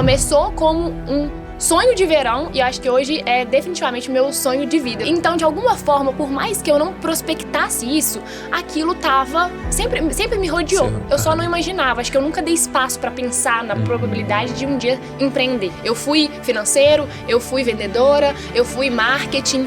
Começou como um sonho de verão e acho que hoje é definitivamente meu sonho de vida. Então, de alguma forma, por mais que eu não prospectasse isso, aquilo tava... Sempre me rodeou. Sim. Eu só não imaginava. Acho que eu nunca dei espaço pra pensar na probabilidade de um dia empreender. Eu fui financeiro, eu fui vendedora, eu fui marketing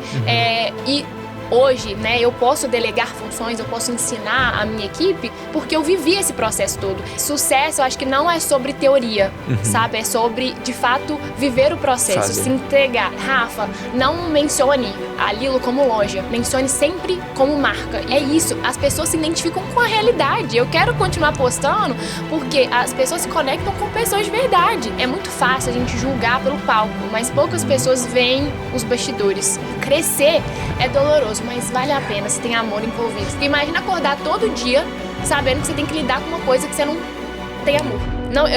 e... Hoje, né, eu posso delegar funções, eu posso ensinar a minha equipe porque eu vivi esse processo todo. Sucesso, eu acho que não é sobre teoria, sabe? É sobre, de fato, viver o processo, se entregar. Rafa, não mencione a Lilo como loja, mencione sempre como marca. É isso, as pessoas se identificam com a realidade. Eu quero continuar postando porque as pessoas se conectam com pessoas de verdade. É muito fácil a gente julgar pelo palco, mas poucas pessoas veem os bastidores. Crescer é doloroso, mas vale a pena se tem amor envolvido. Imagina acordar todo dia sabendo que você tem que lidar com uma coisa que você não tem amor.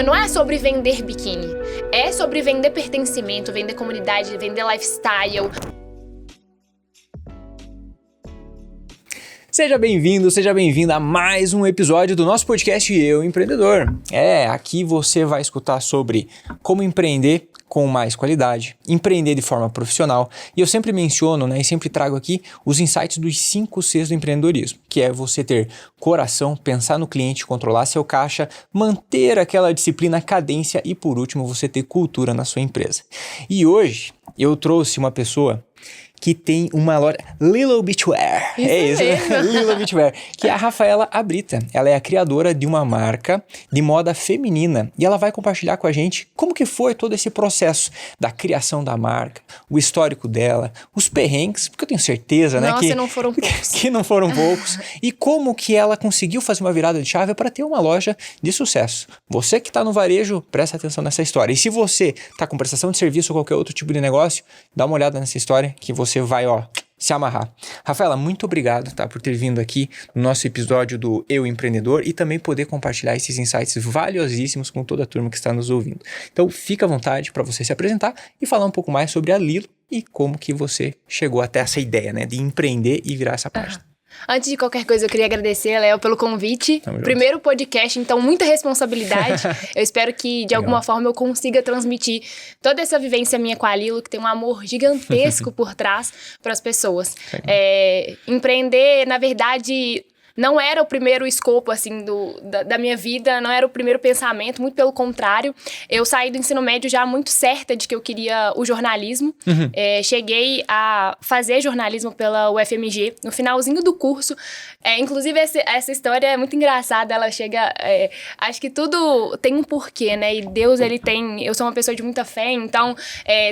Não é sobre vender biquíni. É sobre vender pertencimento, vender comunidade, vender lifestyle. Seja bem-vindo, seja bem-vinda a mais um episódio do nosso podcast Eu Empreendedor. Aqui você vai escutar sobre como empreender com mais qualidade, empreender de forma profissional. E eu sempre menciono, né, e sempre trago aqui os insights dos 5 Cs do empreendedorismo, que é você ter coração, pensar no cliente, controlar seu caixa, manter aquela disciplina, cadência e, por último, você ter cultura na sua empresa. E hoje eu trouxe uma pessoa que tem uma loja Lilo Beachwear. Isso Lilo Beachwear, que é a Rafaela Abrita. Ela é a criadora de uma marca de moda feminina e ela vai compartilhar com a gente como que foi todo esse processo da criação da marca, o histórico dela, os perrengues, porque eu tenho certeza, né, que não foram poucos. Que não foram poucos, e como que ela conseguiu fazer uma virada de chave para ter uma loja de sucesso. Você que está no varejo, presta atenção nessa história. E se você está com prestação de serviço ou qualquer outro tipo de negócio, dá uma olhada nessa história que você vai, se amarrar. Rafaela, muito obrigado, por ter vindo aqui no nosso episódio do Eu Empreendedor e também poder compartilhar esses insights valiosíssimos com toda a turma que está nos ouvindo. Então, fica à vontade para você se apresentar e falar um pouco mais sobre a Lilo e como que você chegou até essa ideia, né, de empreender e virar essa página. Antes de qualquer coisa, eu queria agradecer, Léo, pelo convite. Primeiro podcast, então muita responsabilidade. Eu espero que, de alguma forma, eu consiga transmitir toda essa vivência minha com a Lilo, que tem um amor gigantesco por trás para as pessoas. Empreender, na verdade, não era o primeiro escopo, assim, da minha vida, não era o primeiro pensamento, muito pelo contrário. Eu saí do ensino médio já muito certa de que eu queria o jornalismo. Cheguei a fazer jornalismo pela UFMG, no finalzinho do curso. Inclusive, essa história é muito engraçada, ela chega... acho que tudo tem um porquê, né? E Deus, ele tem... Eu sou uma pessoa de muita fé, então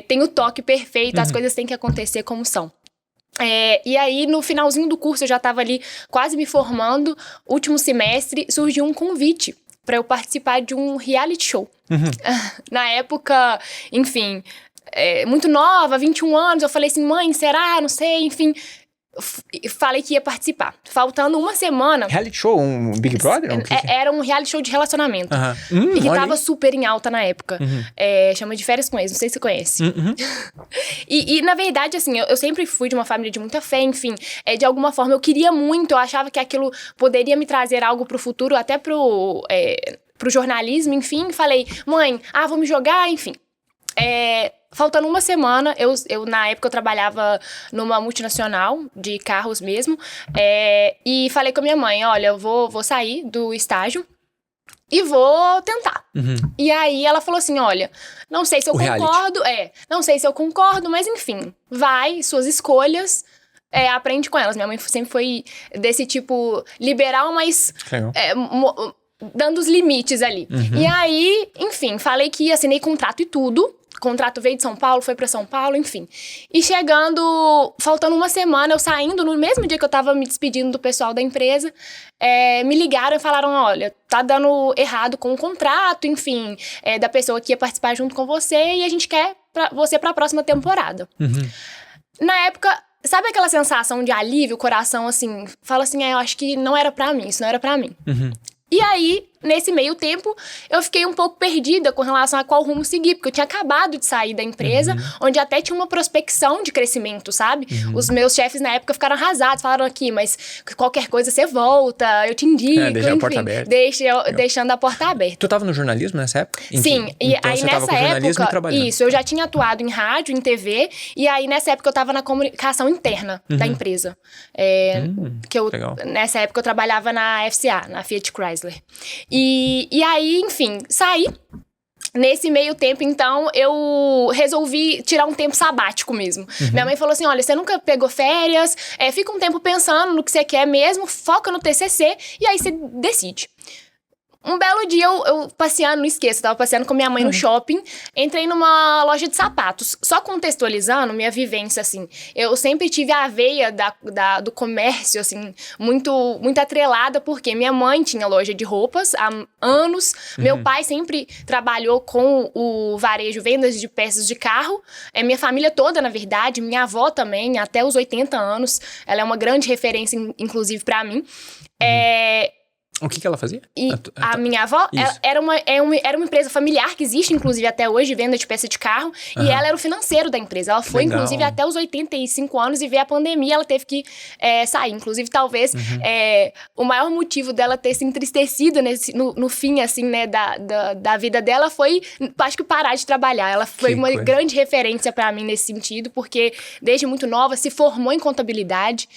tem o toque perfeito, as coisas têm que acontecer como são. E aí, no finalzinho do curso, eu já estava ali quase me formando, último semestre, surgiu um convite para eu participar de um reality show. Na época, enfim, muito nova, 21 anos, eu falei assim, mãe, será? Não sei, enfim... Falei que ia participar. Faltando uma semana... Reality show? Um Big Brother? Era um reality show de relacionamento. E que tava super em alta na época. Chama de Férias com Ex, não sei se você conhece. E na verdade, assim, eu sempre fui de uma família de muita fé, enfim. De alguma forma, eu queria muito, eu achava que aquilo poderia me trazer algo pro futuro, até pro jornalismo, enfim. Falei, mãe, vou me jogar, enfim. Faltando uma semana, eu na época eu trabalhava numa multinacional de carros mesmo, e falei com a minha mãe, olha, eu vou sair do estágio e vou tentar. E aí ela falou assim, olha, não sei se eu concordo, não sei se eu concordo, mas enfim, vai, suas escolhas, aprende com elas. Minha mãe sempre foi desse tipo liberal, mas... dando os limites ali. E aí, enfim, falei que assinei contrato e tudo. O contrato veio de São Paulo, foi pra São Paulo, enfim. E chegando, faltando uma semana, eu saindo, no mesmo dia que eu tava me despedindo do pessoal da empresa, me ligaram e falaram, olha, tá dando errado com o contrato, enfim, da pessoa que ia participar junto com você e a gente quer você pra próxima temporada. Na época... Sabe aquela sensação de alívio, o coração, assim, fala assim, eu acho que não era pra mim, isso não era pra mim. E aí, nesse meio tempo, eu fiquei um pouco perdida com relação a qual rumo seguir, porque eu tinha acabado de sair da empresa, onde até tinha uma prospecção de crescimento, sabe? Os meus chefes na época ficaram arrasados, falaram aqui, mas qualquer coisa você volta, eu te indico, deixa a porta aberta. Deixando a porta aberta. Tu tava no jornalismo nessa época? Sim, e então aí você nessa tava com jornalismo época, e trabalhando. isso, eu já tinha atuado em rádio, em TV, e aí nessa época eu tava na comunicação interna da empresa. Legal. Nessa época eu trabalhava na FCA, na Fiat Chrysler. E aí, enfim, saí. Nesse meio tempo, então, eu resolvi tirar um tempo sabático mesmo. Minha mãe falou assim, olha, você nunca pegou férias, fica um tempo pensando no que você quer mesmo, foca no TCC e aí você decide. Um belo dia, eu passeando, não esqueço, eu tava passeando com minha mãe no shopping, entrei numa loja de sapatos. Só contextualizando minha vivência, assim, eu sempre tive a veia do comércio, assim, muito atrelada, porque minha mãe tinha loja de roupas há anos, meu pai sempre trabalhou com o varejo, vendas de peças de carro, minha família toda, na verdade, minha avó também, até os 80 anos, ela é uma grande referência, inclusive, pra mim. O que ela fazia? A minha avó era uma empresa familiar que existe, inclusive, até hoje, venda de peça de carro. E ela era o financeiro da empresa. Ela foi, inclusive, até os 85 anos e veio a pandemia, ela teve que sair. Inclusive, talvez, o maior motivo dela ter se entristecido no fim, assim, né, da vida dela foi, acho que, parar de trabalhar. Ela foi uma grande referência pra mim nesse sentido, porque desde muito nova se formou em contabilidade.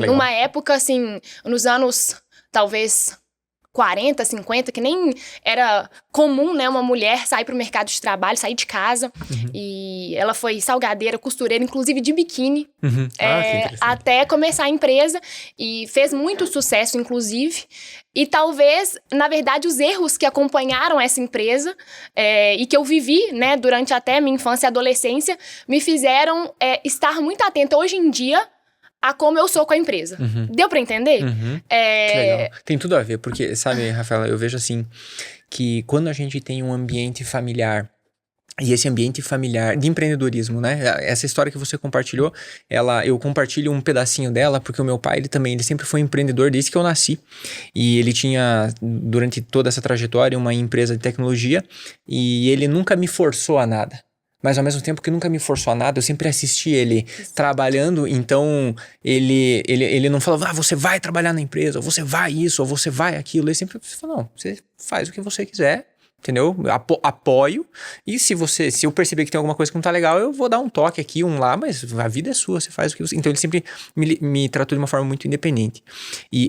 Numa época, assim, nos anos... talvez 40, 50, que nem era comum, né, uma mulher sair pro mercado de trabalho, sair de casa. E ela foi salgadeira, costureira, inclusive de biquíni, até começar a empresa. E fez muito sucesso, inclusive. E talvez, na verdade, os erros que acompanharam essa empresa e que eu vivi, né, durante até minha infância e adolescência, me fizeram estar muito atenta hoje em dia a como eu sou com a empresa. Deu pra entender? Que legal. Tem tudo a ver, porque, sabe, Rafaela, eu vejo assim, que quando a gente tem um ambiente familiar, e esse ambiente familiar de empreendedorismo, né? Essa história que você compartilhou, eu compartilho um pedacinho dela, porque o meu pai, ele sempre foi empreendedor desde que eu nasci. E ele tinha, durante toda essa trajetória, uma empresa de tecnologia, e ele nunca me forçou a nada. Mas ao mesmo tempo que nunca me forçou a nada, eu sempre assisti ele trabalhando, então ele não falava, você vai trabalhar na empresa, ou você vai isso, ou você vai aquilo. Ele sempre falou, não, você faz o que você quiser, entendeu? Apoio, e se eu perceber que tem alguma coisa que não tá legal, eu vou dar um toque aqui, um lá, mas a vida é sua, você faz o que você... Então ele sempre me tratou de uma forma muito independente.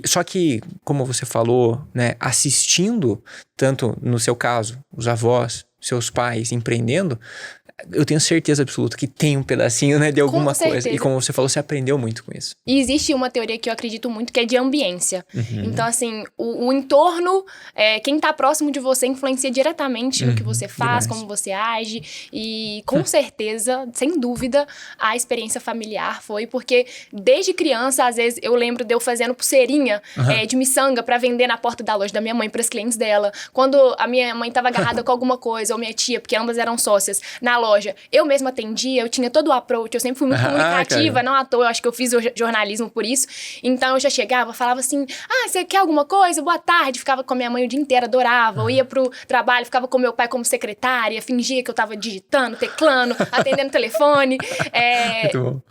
Só que, como você falou, né, assistindo, tanto no seu caso, os avós, seus pais empreendendo, eu tenho certeza absoluta que tem um pedacinho, né, de alguma coisa. E como você falou, você aprendeu muito com isso. E existe uma teoria que eu acredito muito, que é de ambiência. Então, assim, o entorno, quem tá próximo de você influencia diretamente no que você faz, como você age. E com certeza, sem dúvida, a experiência familiar foi, porque desde criança, às vezes, eu lembro de eu fazendo pulseirinha de miçanga pra vender na porta da loja da minha mãe, pras clientes dela. Quando a minha mãe tava agarrada com alguma coisa, ou minha tia, porque ambas eram sócias, na loja, eu mesma atendia, eu tinha todo o approach, eu sempre fui muito comunicativa, não à toa, eu acho que eu fiz jornalismo por isso. Então eu já chegava, falava assim, você quer alguma coisa? Boa tarde, ficava com a minha mãe o dia inteiro, adorava, eu ia pro trabalho, ficava com meu pai como secretária, fingia que eu tava digitando, teclando, atendendo telefone.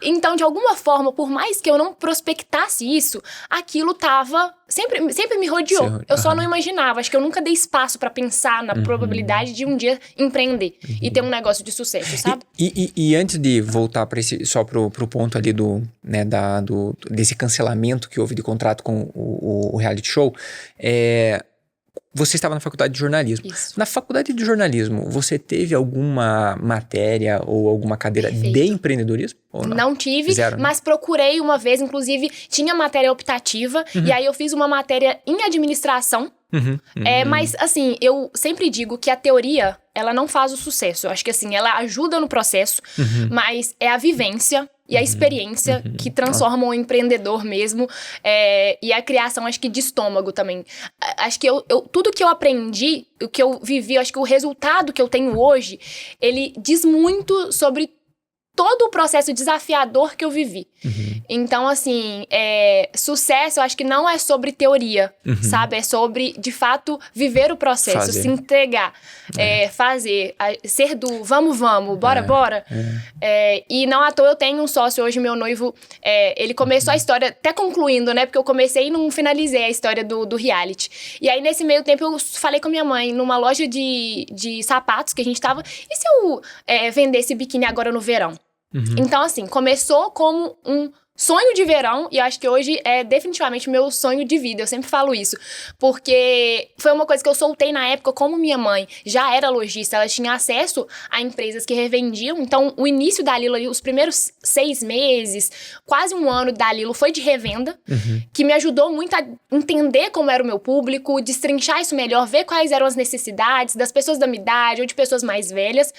Então, de alguma forma, por mais que eu não prospectasse isso, aquilo tava... Sempre me rodeou. Eu só não imaginava. Acho que eu nunca dei espaço pra pensar na probabilidade de um dia empreender e ter um negócio de sucesso, sabe? E antes de voltar só pro ponto ali desse cancelamento que houve de contrato com o reality show, você estava na faculdade de jornalismo. Isso. Na faculdade de jornalismo, você teve alguma matéria ou alguma cadeira de empreendedorismo? Ou não? Não tive, mas procurei uma vez, inclusive, tinha matéria optativa, e aí eu fiz uma matéria em administração. Mas, assim, eu sempre digo que a teoria, ela não faz o sucesso. Eu acho que, assim, ela ajuda no processo, mas é a vivência e a experiência que transformam o empreendedor mesmo, e a criação, acho que, de estômago também. Acho que tudo que eu aprendi, o que eu vivi, acho que o resultado que eu tenho hoje, ele diz muito sobre todo o processo desafiador que eu vivi. Então, assim, sucesso eu acho que não é sobre teoria, sabe? É sobre, de fato, viver o processo, se entregar, fazer, ser do vamos, bora. E não à toa eu tenho um sócio hoje, meu noivo, ele começou a história, até concluindo, né? Porque eu comecei e não finalizei a história do reality. E aí, nesse meio tempo, eu falei com minha mãe, numa loja de sapatos que a gente tava, e se eu vendesse biquíni agora no verão? Então, assim, começou como um sonho de verão e acho que hoje é definitivamente meu sonho de vida. Eu sempre falo isso, porque foi uma coisa que eu soltei na época. Como minha mãe já era lojista, ela tinha acesso a empresas que revendiam. Então, o início da Lilo, os primeiros 6 meses, quase um ano da Lilo foi de revenda, que me ajudou muito a entender como era o meu público, destrinchar isso melhor, ver quais eram as necessidades das pessoas da minha idade ou de pessoas mais velhas,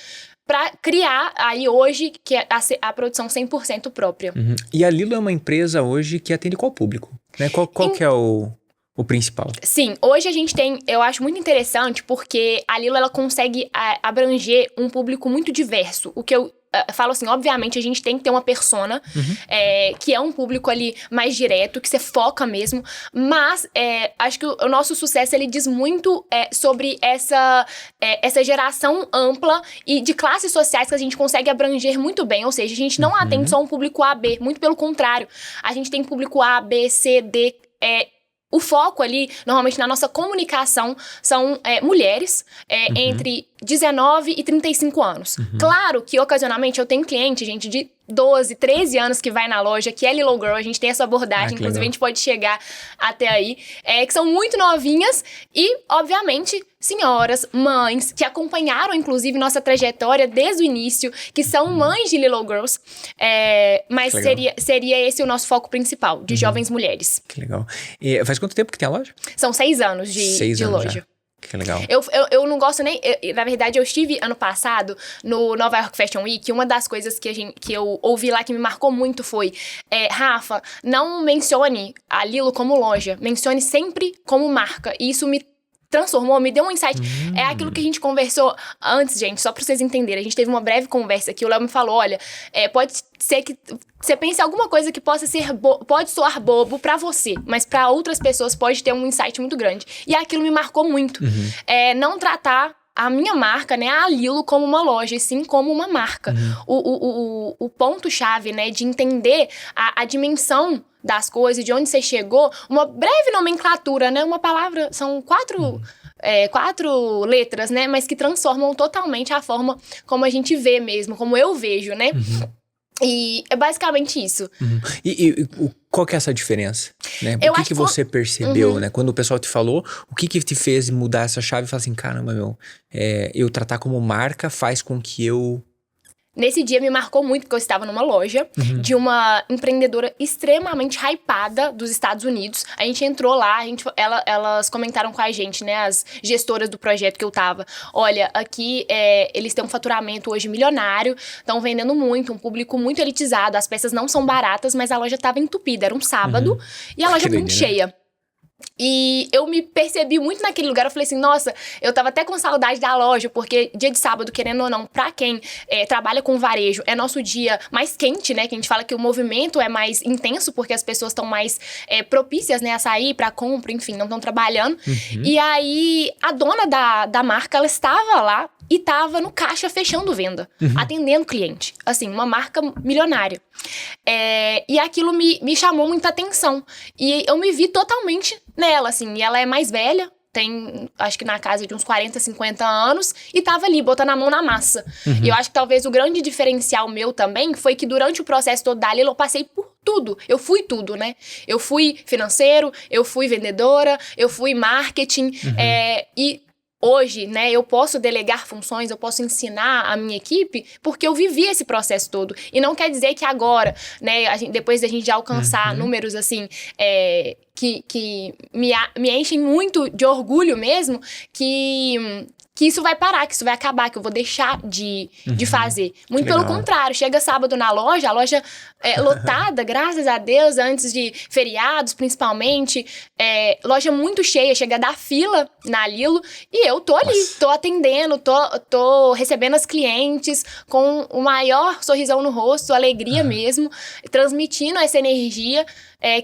para criar aí hoje que é a produção 100% própria. E a Lilo é uma empresa hoje que atende qual público? Né? Qual que é o principal? Sim, hoje a gente tem, eu acho muito interessante porque a Lilo ela consegue abranger um público muito diverso. O que eu falo assim, obviamente a gente tem que ter uma persona que é um público ali mais direto, que você foca mesmo, mas acho que o nosso sucesso ele diz muito sobre essa geração ampla e de classes sociais que a gente consegue abranger muito bem, ou seja, a gente não atende só um público A, B, muito pelo contrário, a gente tem público A, B, C, D, o foco ali, normalmente na nossa comunicação, são mulheres entre 19 e 35 anos. Claro que, ocasionalmente, eu tenho cliente, gente, de 12, 13 anos que vai na loja, que é Lilo Girl, a gente tem essa abordagem, inclusive legal. A gente pode chegar até aí, que são muito novinhas e, obviamente, senhoras, mães, que acompanharam, inclusive, nossa trajetória desde o início, que são mães de Lilo Girls, mas seria esse o nosso foco principal, de jovens mulheres. Que legal. E faz quanto tempo que tem a loja? São 6 anos de loja. Já. Que legal. Eu não gosto nem... na verdade, eu estive ano passado no Nova York Fashion Week. Uma das coisas que eu ouvi lá que me marcou muito foi... Rafa, não mencione a Lilo como loja. Mencione sempre como marca. E isso me transformou, me deu um insight. É aquilo que a gente conversou antes, gente, só pra vocês entenderem. A gente teve uma breve conversa que o Léo me falou, olha, pode ser que você pense em alguma coisa que possa ser pode soar bobo pra você, mas pra outras pessoas pode ter um insight muito grande. E aquilo me marcou muito. Não tratar a minha marca, né, a Lilo, como uma loja, e sim como uma marca. O ponto-chave, né, de entender a dimensão das coisas, de onde você chegou, uma breve nomenclatura, né, uma palavra, são 4 letras, né, mas que transformam totalmente a forma como a gente vê mesmo, como eu vejo, né. E é basicamente isso. E qual que é essa diferença? Né? O que você percebeu, né? Quando o pessoal te falou, o que te fez mudar essa chave e falar assim, caramba, eu tratar como marca faz com que eu... Nesse dia me marcou muito, porque eu estava numa loja de uma empreendedora extremamente hypada dos Estados Unidos. A gente entrou lá, elas comentaram com a gente, né, as gestoras do projeto que eu tava. Olha, aqui eles têm um faturamento hoje milionário, estão vendendo muito, um público muito elitizado, as peças não são baratas, mas a loja estava entupida, era um sábado, e a loja muito cheia. E eu me percebi muito naquele lugar, eu falei assim, nossa, eu tava até com saudade da loja, porque dia de sábado, querendo ou não, pra quem trabalha com varejo, é nosso dia mais quente, né, que a gente fala que o movimento é mais intenso, porque as pessoas estão mais propícias, né, a sair pra compra, enfim, não estão trabalhando. E aí, a dona da marca, ela estava lá e tava no caixa fechando venda, atendendo cliente, assim, uma marca milionária. E aquilo me chamou muita atenção, e eu me vi totalmente nela, assim, e ela é mais velha, tem, acho que na casa de uns 40, 50 anos, e tava ali, botando a mão na massa. E eu acho que talvez o grande diferencial meu também foi que durante o processo todo da Lilo, eu passei por tudo. Eu fui tudo, né? Eu fui financeiro, eu fui vendedora, eu fui marketing, e hoje, né, eu posso delegar funções, eu posso ensinar a minha equipe, porque eu vivi esse processo todo. E não quer dizer que agora, né, depois da gente já alcançar números, assim, que me enchem muito de orgulho mesmo, que isso vai parar, que isso vai acabar, que eu vou deixar de fazer. Muito pelo contrário, chega sábado na loja, a loja é lotada, graças a Deus, antes de feriados, principalmente. Loja muito cheia, chega a dar fila na Lilo. E eu tô ali, tô atendendo, tô recebendo as clientes com o maior sorrisão no rosto, alegria mesmo, transmitindo essa energia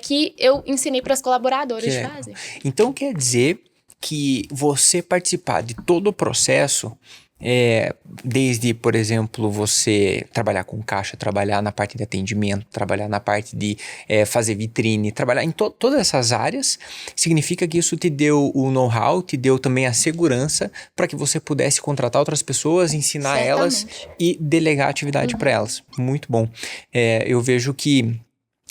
que eu ensinei para as colaboradoras de fazer. Então quer dizer que você participar de todo o processo, desde, por exemplo, você trabalhar com caixa, trabalhar na parte de atendimento, trabalhar na parte de fazer vitrine, trabalhar em todas essas áreas, significa que isso te deu o know-how, te deu também a segurança para que você pudesse contratar outras pessoas, ensinar elas e delegar atividade para elas. Muito bom. Eu vejo que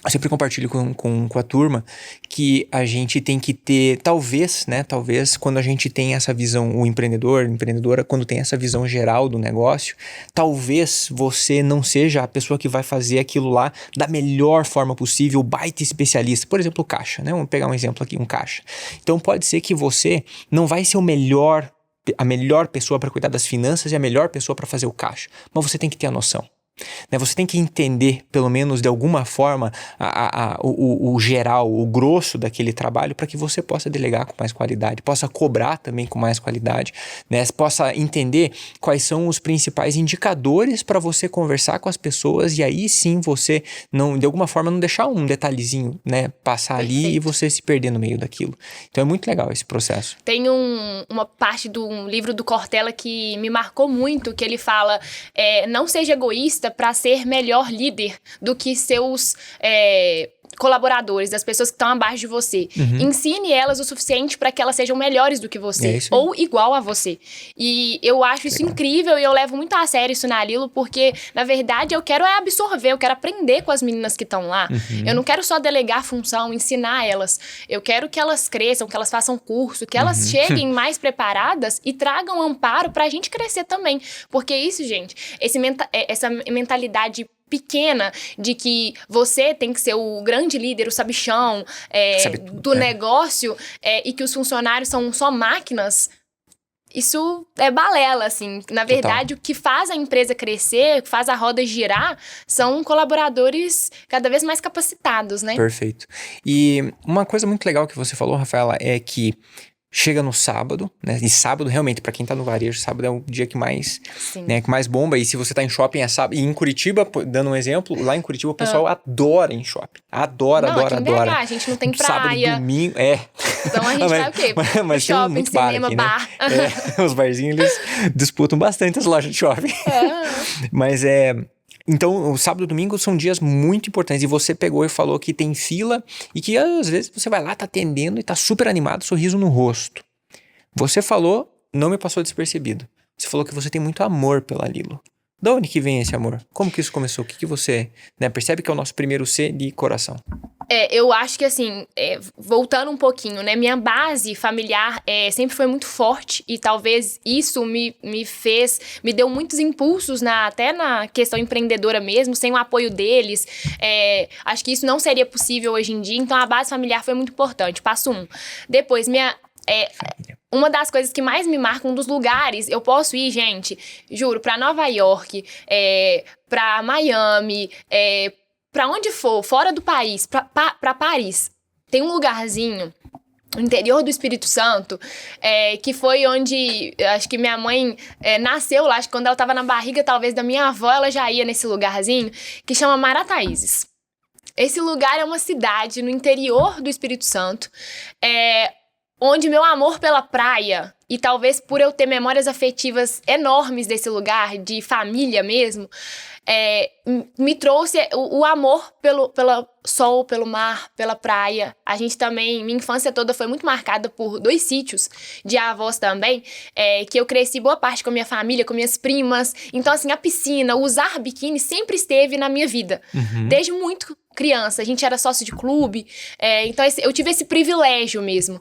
eu sempre compartilho com a turma que a gente tem que ter, talvez, quando a gente tem essa visão, o empreendedor, a empreendedora, quando tem essa visão geral do negócio, talvez você não seja a pessoa que vai fazer aquilo lá da melhor forma possível, baita especialista. Por exemplo, o caixa, né? Vamos pegar um exemplo aqui, um caixa. Então pode ser que você não vai ser a melhor pessoa para cuidar das finanças e a melhor pessoa para fazer o caixa, mas você tem que ter a noção. Você tem que entender, pelo menos de alguma forma, o geral, o grosso daquele trabalho para que você possa delegar com mais qualidade, possa cobrar também com mais qualidade, né? Possa entender quais são os principais indicadores para você conversar com as pessoas e aí sim você, de alguma forma, não deixar um detalhezinho, né, passar ali e você se perder no meio daquilo. Então é muito legal esse processo. Tem uma parte do livro do Cortella que me marcou muito, que ele fala, não seja egoísta para ser melhor líder do que seus colaboradores, das pessoas que estão abaixo de você. Ensine elas o suficiente para que elas sejam melhores do que você, ou igual a você. E eu acho isso incrível e eu levo muito a sério isso na Lilo, porque, na verdade, eu quero absorver, eu quero aprender com as meninas que estão lá. Eu não quero só delegar a função, ensinar elas. Eu quero que elas cresçam, que elas façam curso, que elas cheguem mais preparadas e tragam amparo pra gente crescer também. Porque isso, gente, essa mentalidade pequena de que você tem que ser o grande líder, o sabichão do negócio e que os funcionários são só máquinas, isso é balela, assim. Na verdade, o que faz a empresa crescer, o que faz a roda girar, são colaboradores cada vez mais capacitados, né? Perfeito. E uma coisa muito legal que você falou, Rafaela, é que chega no sábado, né? E sábado, realmente, pra quem tá no varejo, sábado é o dia que mais, que mais bomba. E se você tá em shopping, é sábado. E em Curitiba, dando um exemplo, lá em Curitiba o pessoal adora ir em shopping. Adora. A gente não tem praia. Sábado, domingo, Então a gente vai o quê? Mas shopping, tem muito cinema, bar. Né? Os barzinhos, eles disputam bastante as lojas de shopping. Mas então, o sábado e o domingo são dias muito importantes. E você pegou e falou que tem fila e que às vezes você vai lá, tá atendendo e tá super animado, sorriso no rosto. Você falou, não me passou despercebido. Você falou que você tem muito amor pela Lilo. De onde que vem esse amor? Como que isso começou? O que você percebe que é o nosso primeiro C de coração? Eu acho que assim, voltando um pouquinho, né? Minha base familiar sempre foi muito forte e talvez isso me deu muitos impulsos até na questão empreendedora mesmo, sem o apoio deles. Acho que isso não seria possível hoje em dia, então a base familiar foi muito importante. Passo 1. Depois, uma das coisas que mais me marca, um dos lugares, eu posso ir, gente, juro, pra Nova York, pra Miami, pra onde for, fora do país, pra Paris, tem um lugarzinho no interior do Espírito Santo, que foi onde, acho que minha mãe nasceu lá, acho que quando ela tava na barriga, talvez, da minha avó, ela já ia nesse lugarzinho, que chama Marataízes. Esse lugar é uma cidade no interior do Espírito Santo, onde meu amor pela praia, e talvez por eu ter memórias afetivas enormes desse lugar, de família mesmo, me trouxe o amor pelo sol, pelo mar, pela praia. A gente também, minha infância toda foi muito marcada por 2 sítios de avós também, que eu cresci boa parte com a minha família, com minhas primas. Então, assim, a piscina, usar biquíni sempre esteve na minha vida. Desde muito criança, a gente era sócio de clube, então eu tive esse privilégio mesmo.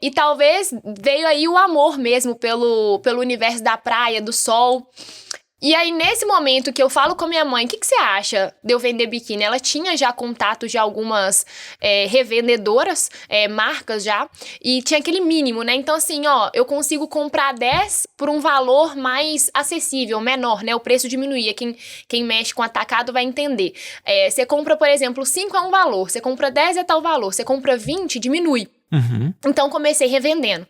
E talvez veio aí o amor mesmo pelo universo da praia, do sol. E aí, nesse momento que eu falo com a minha mãe, o que você acha de eu vender biquíni? Ela tinha já contato de algumas revendedoras, marcas já, e tinha aquele mínimo, né? Então, assim, ó, eu consigo comprar 10 por um valor mais acessível, menor, né? O preço diminuía. Quem mexe com atacado vai entender. Você compra, por exemplo, 5 é um valor, você compra 10 é tal valor, você compra 20, diminui. Uhum. Então, comecei revendendo.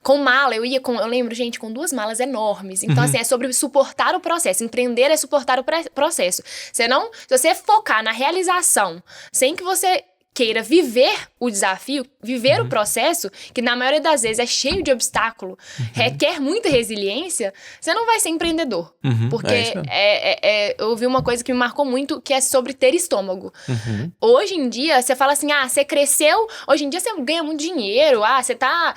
Com mala, eu lembro, gente, com 2 malas enormes. Então, assim, é sobre suportar o processo. Empreender é suportar o processo. Se você focar na realização, sem que você queira viver o desafio, viver o processo, que na maioria das vezes é cheio de obstáculo, requer muita resiliência, você não vai ser empreendedor. Porque eu ouvi uma coisa que me marcou muito, que é sobre ter estômago. Hoje em dia, você fala assim, você cresceu, hoje em dia você ganha muito dinheiro, você tá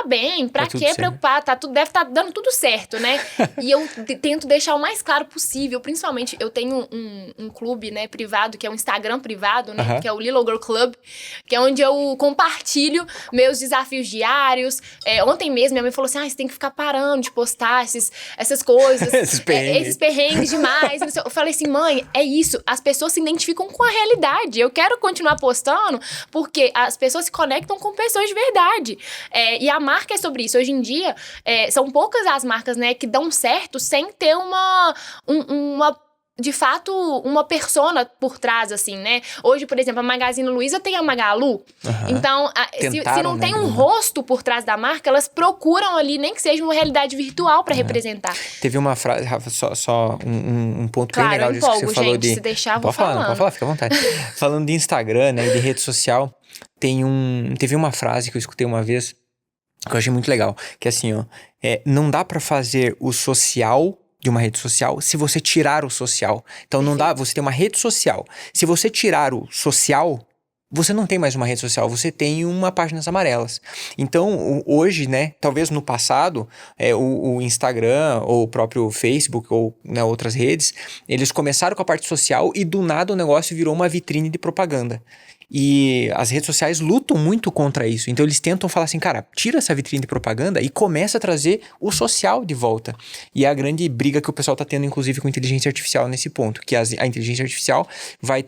bem, pra que preocupar? Deve estar dando tudo certo, né? E eu tento deixar o mais claro possível, principalmente, eu tenho um clube, né, privado, que é um Instagram privado, né, que é o Little Girl Club, que é onde eu compartilho meus desafios diários. Ontem mesmo, minha mãe falou assim, você tem que ficar parando de postar essas coisas. esses perrengues demais. Eu falei assim, mãe, é isso. As pessoas se identificam com a realidade. Eu quero continuar postando porque as pessoas se conectam com pessoas de verdade. E a marca é sobre isso. Hoje em dia, são poucas as marcas, né, que dão certo sem ter de fato, uma persona por trás, assim, né? Hoje, por exemplo, a Magazine Luiza tem a Magalu. Então, se não tem um rosto por trás da marca, elas procuram ali, nem que seja uma realidade virtual pra representar. Teve uma frase, Rafa, só um ponto bem legal disso que você falou gente, se deixar, vou falando. Pode falar, fica à vontade. Falando de Instagram, né, e de rede social, teve uma frase que eu escutei uma vez, que eu achei muito legal, que é assim, ó, não dá pra fazer o social de uma rede social se você tirar o social. Então não dá, você tem uma rede social. Se você tirar o social, você não tem mais uma rede social, você tem uma páginas amarelas. Então, hoje, né, talvez no passado, o Instagram, ou o próprio Facebook, ou, né, outras redes, eles começaram com a parte social e do nada o negócio virou uma vitrine de propaganda. E as redes sociais lutam muito contra isso. Então eles tentam falar assim, cara, tira essa vitrine de propaganda e começa a trazer o social de volta. E é a grande briga que o pessoal tá tendo, inclusive, com a inteligência artificial nesse ponto. Que a inteligência artificial vai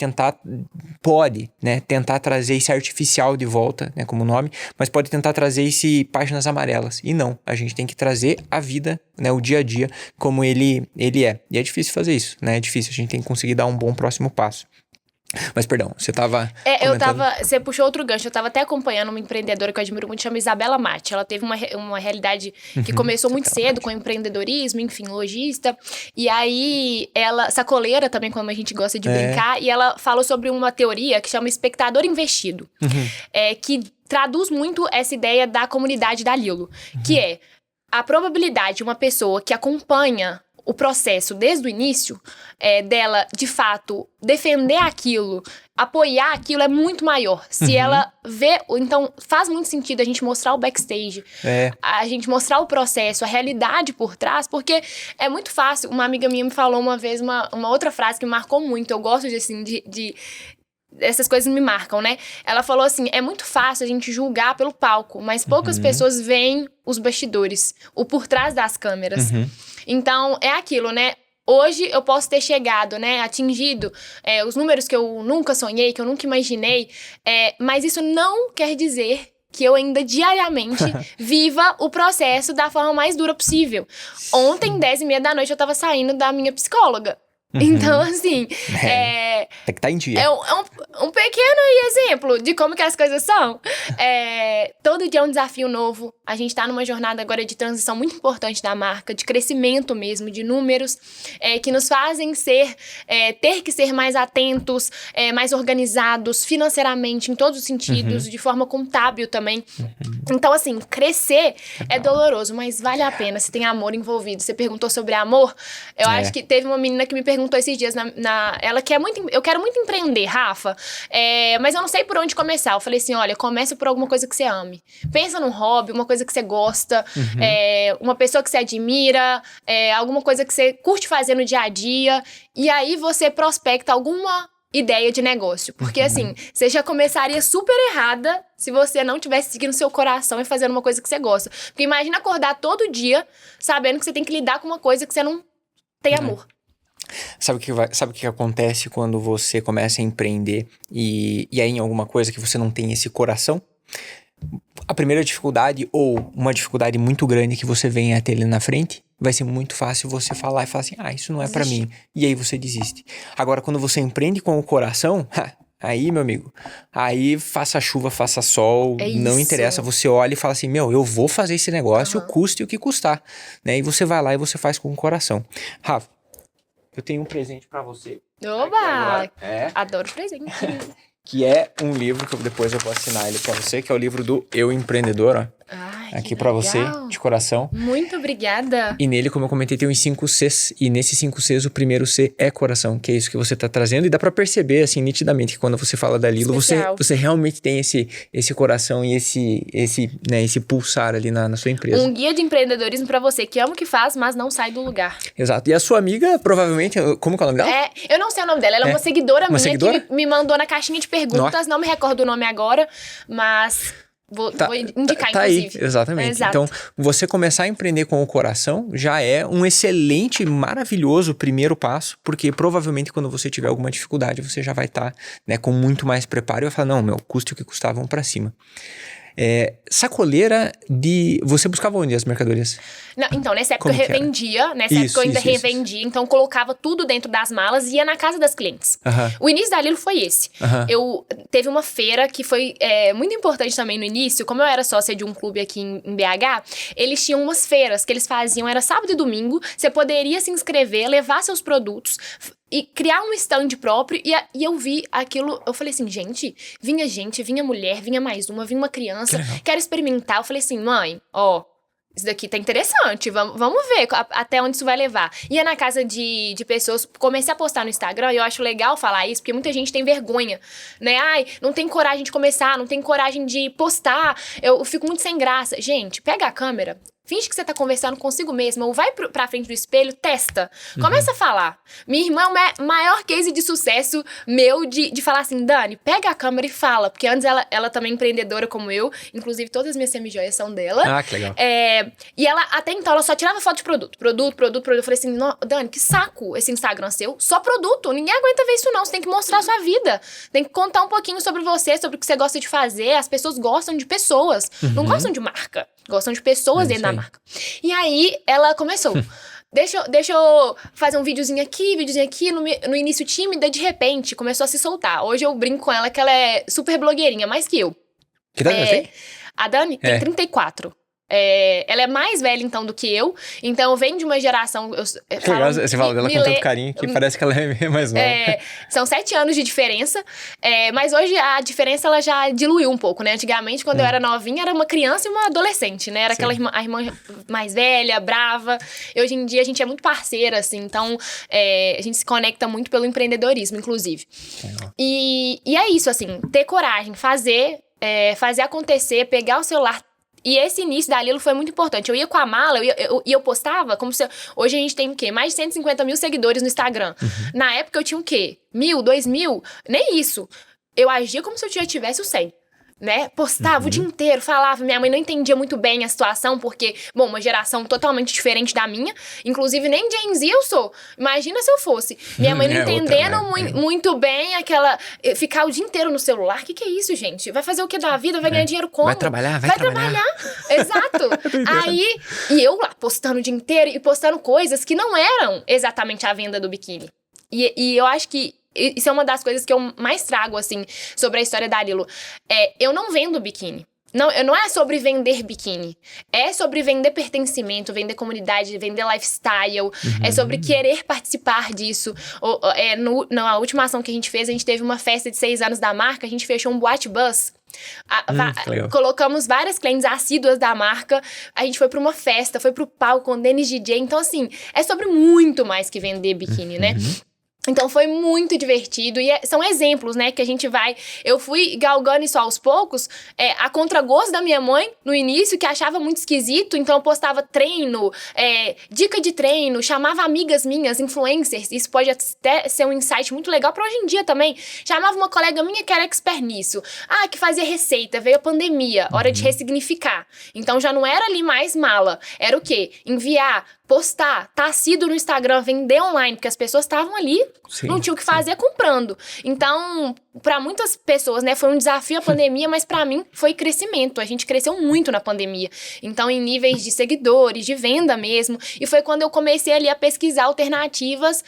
pode, né, tentar trazer esse artificial de volta, né, como nome, mas pode tentar trazer esse páginas amarelas. E não, a gente tem que trazer a vida, né, o dia a dia, como ele é. E é difícil fazer isso, né? É difícil, a gente tem que conseguir dar um bom próximo passo. Mas, perdão, você tava você puxou outro gancho. Eu tava até acompanhando uma empreendedora que eu admiro muito, chama Isabela Mate. Ela teve uma realidade que começou muito cedo com empreendedorismo, enfim, lojista. E aí, sacoleira também, como a gente gosta de brincar. E ela falou sobre uma teoria que chama espectador investido. Que traduz muito essa ideia da comunidade da Lilo. Que é a probabilidade de uma pessoa que acompanha o processo desde o início, dela, de fato, defender aquilo, apoiar aquilo é muito maior. Se ela vê... Então, faz muito sentido a gente mostrar o backstage, a gente mostrar o processo, a realidade por trás, porque é muito fácil. Uma amiga minha me falou uma vez uma outra frase que me marcou muito. Eu gosto de essas coisas me marcam, né? Ela falou assim, é muito fácil a gente julgar pelo palco, mas poucas pessoas veem os bastidores, o por trás das câmeras. Então, é aquilo, né? Hoje eu posso ter chegado, né, atingido os números que eu nunca sonhei, que eu nunca imaginei, mas isso não quer dizer que eu ainda diariamente viva o processo da forma mais dura possível. Ontem, 10h30 da noite, eu tava saindo da minha psicóloga. Então, assim... tem que estar em dia. É um pequeno exemplo de como que as coisas são. Todo dia é um desafio novo. A gente tá numa jornada agora de transição muito importante da marca, de crescimento mesmo, de números, que nos fazem ter que ser mais atentos, mais organizados financeiramente, em todos os sentidos, de forma contábil também. Então, assim, crescer é doloroso, mas vale a pena se tem amor envolvido. Você perguntou sobre amor. Eu acho que teve uma menina que me perguntou esses dias, ela quer muito, eu quero muito empreender, Rafa, mas eu não sei por onde começar. Eu falei assim, olha, começa por alguma coisa que você ame. Pensa num hobby, uma coisa que você gosta, uma pessoa que você admira, alguma coisa que você curte fazer no dia a dia, e aí você prospecta alguma ideia de negócio. Porque assim, você já começaria super errada se você não tivesse seguindo seu coração e fazendo uma coisa que você gosta. Porque imagina acordar todo dia sabendo que você tem que lidar com uma coisa que você não tem amor. Sabe o que acontece quando você começa a empreender e aí em alguma coisa que você não tem esse coração? A primeira dificuldade ou uma dificuldade muito grande que você venha a ter ali na frente, vai ser muito fácil você falar e falar assim, isso não é pra mim. E aí você desiste. Agora, quando você empreende com o coração, aí, meu amigo, aí faça chuva, faça sol, não interessa. Você olha e fala assim, eu vou fazer esse negócio, custe o que custar. Né? E você vai lá e você faz com o coração. Rafa, eu tenho um presente pra você. Oba! Adoro presente. Que é um livro que depois eu vou assinar ele pra você, que é o livro do Eu Empreendedor, ó. Aqui pra você, de coração. Muito obrigada. E nele, como eu comentei, tem uns 5 Cs. E nesses 5 Cs, o primeiro C é coração, que é isso que você tá trazendo. E dá pra perceber, assim, nitidamente, que quando você fala da Lilo, você realmente tem esse coração e esse pulsar ali na sua empresa. Um guia de empreendedorismo pra você que ama o que faz, mas não sai do lugar. Exato. E a sua amiga, provavelmente, como que é o nome dela? Eu não sei o nome dela. Ela é uma seguidora minha que me mandou na caixinha de perguntas. Não me recordo o nome agora, mas... Vou indicar, inclusive. Aí, exatamente. Exato. Então, você começar a empreender com o coração já é um excelente, maravilhoso primeiro passo, porque provavelmente quando você tiver alguma dificuldade, você já vai estar com muito mais preparo e vai falar, não, custe o que custar, vamos pra cima. Sacoleira Você buscava onde as mercadorias? Não, então, nessa época eu revendia. Nessa época eu ainda revendia. Então, eu colocava tudo dentro das malas e ia na casa das clientes. O início da Lilo foi esse. Teve uma feira que foi muito importante também no início. Como eu era sócia de um clube aqui em BH, eles tinham umas feiras que eles faziam, era sábado e domingo. Você poderia se inscrever, levar seus produtos... E criar um stand próprio, e eu vi aquilo, eu falei assim, vinha mulher, vinha mais uma, vinha uma criança, quero experimentar. Eu falei assim, mãe, isso daqui tá interessante, vamos ver até onde isso vai levar. Ia na casa de pessoas, comecei a postar no Instagram, e eu acho legal falar isso, porque muita gente tem vergonha, né? Não tem coragem de começar, não tem coragem de postar, eu fico muito sem graça. Gente, pega a câmera, finge que você tá conversando consigo mesma, ou vai pra frente do espelho, testa. Começa a falar. Minha irmã é o maior case de sucesso meu de falar assim, Dani, pega a câmera e fala. Porque antes ela também é empreendedora como eu. Inclusive, todas as minhas semijoias são dela. Que legal. E ela, até então, ela só tirava foto de produto. Eu falei assim, Dani, que saco esse Instagram seu. Só produto. Ninguém aguenta ver isso não. Você tem que mostrar a sua vida. Tem que contar um pouquinho sobre você, sobre o que você gosta de fazer. As pessoas gostam de pessoas. Não gostam de marca. Gostam de pessoas dentro da marca. E aí, ela começou. Deixa eu fazer um videozinho aqui, no início tímida, de repente, começou a se soltar. Hoje eu brinco com ela que ela é super blogueirinha, mais que eu. Que idade ela tem? A Dani tem 34. Ela é mais velha, então, do que eu. Então, eu venho de uma geração... Que legal, você fala dela com tanto carinho que parece que ela é mais nova. São 7 anos de diferença. Mas hoje a diferença, ela já diluiu um pouco, né? Antigamente, quando eu era novinha, era uma criança e uma adolescente, né? Era aquela a irmã mais velha, brava. E hoje em dia, a gente é muito parceira, assim. Então, a gente se conecta muito pelo empreendedorismo, inclusive. E é isso, assim. Ter coragem, fazer acontecer, pegar o celular. E esse início da Lilo foi muito importante. Eu ia com a mala eu postava como se... Hoje a gente tem o quê? Mais de 150 mil seguidores no Instagram. Na época eu tinha o quê? 1.000, 2.000? Nem isso. Eu agia como se eu já tivesse o 100. Né? Postava o dia inteiro, falava. Minha mãe não entendia muito bem a situação, porque, uma geração totalmente diferente da minha. Inclusive, nem Gen Z eu sou. Imagina se eu fosse. Minha mãe não entendendo muito bem ficar o dia inteiro no celular. Que é isso, gente? Vai fazer o que da vida? Vai ganhar dinheiro como? Vai trabalhar. Exato. Aí, e eu lá, postando o dia inteiro e postando coisas que não eram exatamente a venda do biquíni. E eu acho que isso é uma das coisas que eu mais trago, assim, sobre a história da Lilo. Eu não vendo biquíni. Não é sobre vender biquíni. É sobre vender pertencimento, vender comunidade, vender lifestyle. É sobre querer participar disso. Na última ação que a gente fez, a gente teve uma festa de 6 anos da marca, a gente fechou um boate bus. Colocamos várias clientes assíduas da marca. A gente foi pra uma festa, foi pro palco com o Dennis DJ. Então, assim, é sobre muito mais que vender biquíni, né? Então, foi muito divertido. E são exemplos, né, que a gente vai... Eu fui galgando isso aos poucos, a contragosto da minha mãe, no início, que achava muito esquisito. Então, eu postava treino, dica de treino, chamava amigas minhas, influencers. Isso pode até ser um insight muito legal para hoje em dia também. Chamava uma colega minha que era expert nisso. Que fazia receita. Veio a pandemia, hora de ressignificar. Então, já não era ali mais mala. Era o quê? Enviar postar, tá assíduo no Instagram, vender online, porque as pessoas estavam ali, não tinham o que fazer comprando. Então, para muitas pessoas, né, foi um desafio a pandemia, mas para mim foi crescimento. A gente cresceu muito na pandemia. Então, em níveis de seguidores, de venda mesmo. E foi quando eu comecei ali a pesquisar alternativas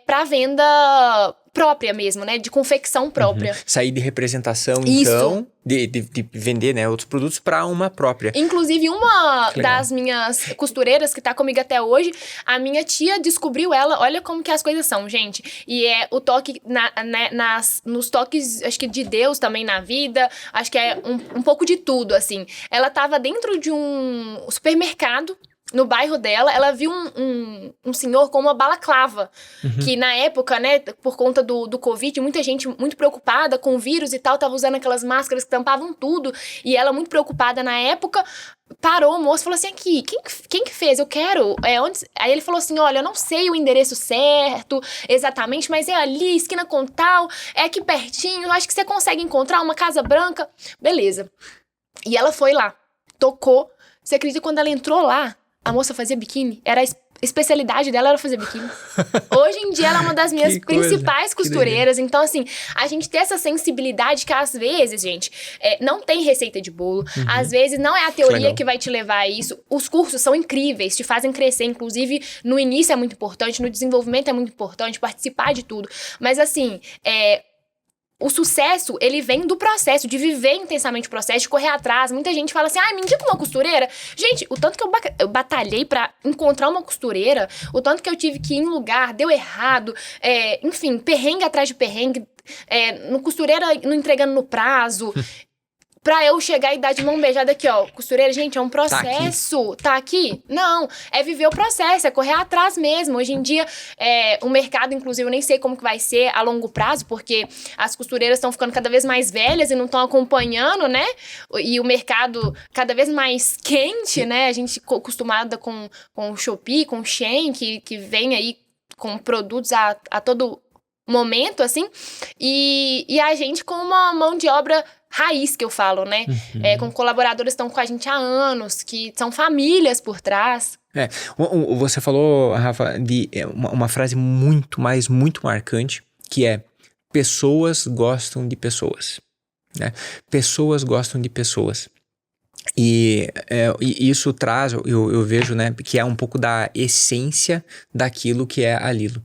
para venda própria mesmo, né? De confecção própria. Sair de representação, então, de vender, né, outros produtos para uma própria. Inclusive, uma das minhas costureiras que tá comigo até hoje, a minha tia descobriu ela, olha como que as coisas são, gente. E é o toque, nos toques, acho que de Deus também na vida, acho que é um pouco de tudo, assim. Ela tava dentro de um supermercado, no bairro dela, ela viu um senhor com uma balaclava, que na época, né, por conta do Covid, muita gente muito preocupada com o vírus e tal, tava usando aquelas máscaras que tampavam tudo, e ela muito preocupada na época, parou o moço e falou assim, aqui, quem que fez? Eu quero, onde... Aí ele falou assim, olha, eu não sei o endereço certo, exatamente, mas é ali, esquina com tal, é aqui pertinho, eu acho que você consegue encontrar uma casa branca. Beleza. E ela foi lá, tocou, você acredita que quando ela entrou lá, a moça fazia biquíni? Era a especialidade dela era fazer biquíni. Hoje em dia ela é uma das minhas principais costureiras. Então, assim, a gente tem essa sensibilidade que às vezes, gente, não tem receita de bolo. Às vezes não é a teoria que vai te levar a isso. Os cursos são incríveis, te fazem crescer. Inclusive, no início é muito importante, no desenvolvimento é muito importante, participar de tudo. Mas, assim, o sucesso, ele vem do processo, de viver intensamente o processo, de correr atrás. Muita gente fala assim, me indica uma costureira. Gente, o tanto que eu batalhei pra encontrar uma costureira, o tanto que eu tive que ir em lugar, deu errado, enfim, perrengue atrás de perrengue, no costureira não entregando no prazo. Pra eu chegar e dar de mão beijada aqui, ó, costureira, gente, é um processo. Tá aqui? Não, é viver o processo, é correr atrás mesmo. Hoje em dia, o mercado, inclusive, eu nem sei como que vai ser a longo prazo, porque as costureiras estão ficando cada vez mais velhas e não estão acompanhando, né? E o mercado cada vez mais quente, né? A gente acostumada com o Shopee, com o Shein, que vem aí com produtos a todo momento, assim. E a gente com uma mão de obra raiz, que eu falo, né? Com colaboradores que estão com a gente há anos, que são famílias por trás. Você falou, Rafa, de uma frase muito marcante, que é: pessoas gostam de pessoas, né? Pessoas gostam de pessoas. E isso traz, eu vejo, né, que é um pouco da essência daquilo que é a Lilo.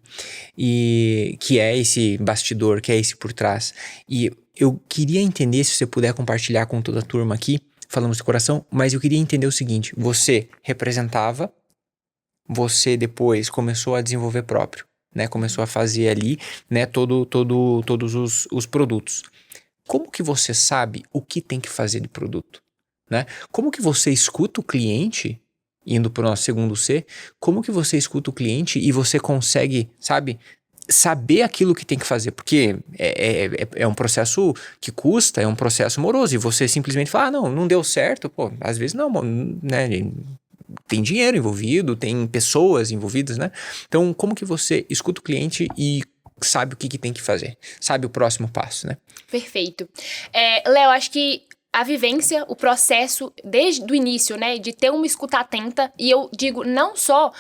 E que é esse bastidor, que é esse por trás. E eu queria entender, se você puder compartilhar com toda a turma aqui, falamos de coração, mas eu queria entender o seguinte: você representava, você depois começou a desenvolver próprio, né? Começou a fazer ali, né, todos os produtos. Como que você sabe o que tem que fazer de produto, né? Como que você escuta o cliente, indo para o nosso segundo C, como que você escuta o cliente e você consegue, saber aquilo que tem que fazer? Porque é um processo que custa, é um processo moroso, e você simplesmente fala, não deu certo, pô, às vezes não, né? Tem dinheiro envolvido, tem pessoas envolvidas, né? Então, como que você escuta o cliente e sabe o que tem que fazer? Sabe o próximo passo, né? Perfeito. Léo, acho que a vivência, o processo, desde o início, né, de ter uma escuta atenta, e eu digo não só,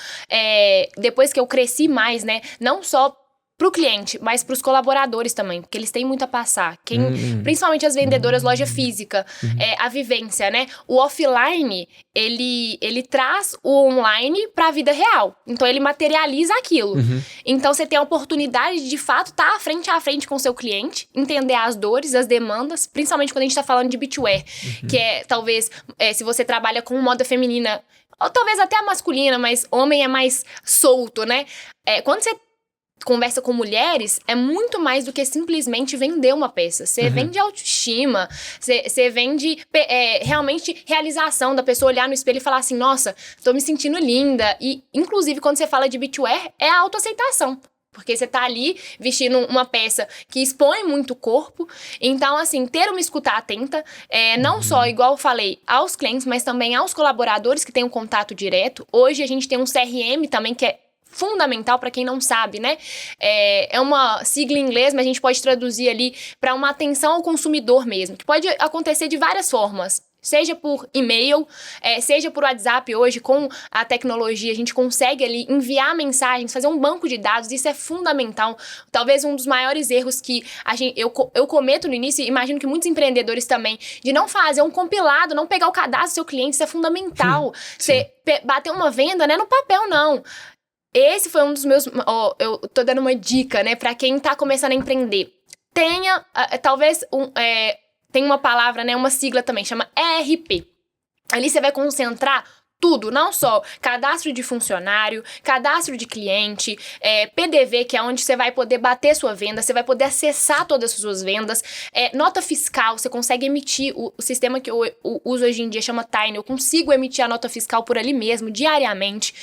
depois que eu cresci mais, né, não só pro cliente, mas pros colaboradores também, porque eles têm muito a passar. Principalmente as vendedoras, loja física, a vivência, né? O offline, ele traz o online pra vida real. Então, ele materializa aquilo. Então, você tem a oportunidade de fato, estar frente a frente com o seu cliente, entender as dores, as demandas, principalmente quando a gente tá falando de beachwear, que talvez, se você trabalha com moda feminina, ou talvez até a masculina, mas homem é mais solto, né? Quando você conversa com mulheres, é muito mais do que simplesmente vender uma peça. Você vende autoestima, você vende realmente realização da pessoa olhar no espelho e falar assim, nossa, tô me sentindo linda. E, inclusive, quando você fala de beachwear, é a autoaceitação. Porque você tá ali vestindo uma peça que expõe muito o corpo. Então, assim, ter uma escuta atenta, não só, igual eu falei, aos clientes, mas também aos colaboradores que têm um contato direto. Hoje a gente tem um CRM também que é fundamental para quem não sabe, né? É uma sigla em inglês, mas a gente pode traduzir ali para uma atenção ao consumidor mesmo, que pode acontecer de várias formas. Seja por e-mail, seja por WhatsApp hoje, com a tecnologia, a gente consegue ali enviar mensagens, fazer um banco de dados, isso é fundamental. Talvez um dos maiores erros que eu cometo no início, imagino que muitos empreendedores também, de não fazer um compilado, não pegar o cadastro do seu cliente, isso é fundamental. Você bater uma venda, não é no papel, não. Esse foi um dos meus... eu tô dando uma dica, né, pra quem tá começando a empreender. Tenha, talvez... tem uma palavra, né, uma sigla também, chama ERP. Ali você vai concentrar tudo, não só cadastro de funcionário, cadastro de cliente, PDV, que é onde você vai poder bater sua venda, você vai poder acessar todas as suas vendas, nota fiscal, você consegue emitir, o sistema que eu uso hoje em dia chama Tiny, eu consigo emitir a nota fiscal por ali mesmo, diariamente.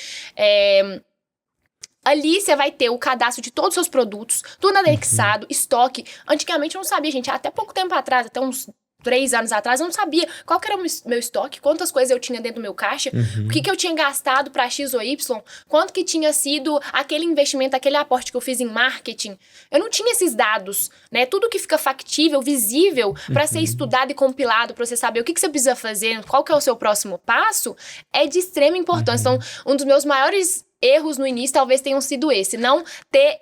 Ali você vai ter o cadastro de todos os seus produtos, tudo anexado, estoque. Antigamente eu não sabia, gente, até pouco tempo atrás, até uns 3 anos atrás, eu não sabia qual que era o meu estoque, quantas coisas eu tinha dentro do meu caixa, o que eu tinha gastado para X ou Y, quanto que tinha sido aquele investimento, aquele aporte que eu fiz em marketing. Eu não tinha esses dados, né? Tudo que fica factível, visível, para ser estudado e compilado, para você saber o que você precisa fazer, qual que é o seu próximo passo, é de extrema importância. Então, um dos meus maiores erros no início talvez tenham sido esse, não ter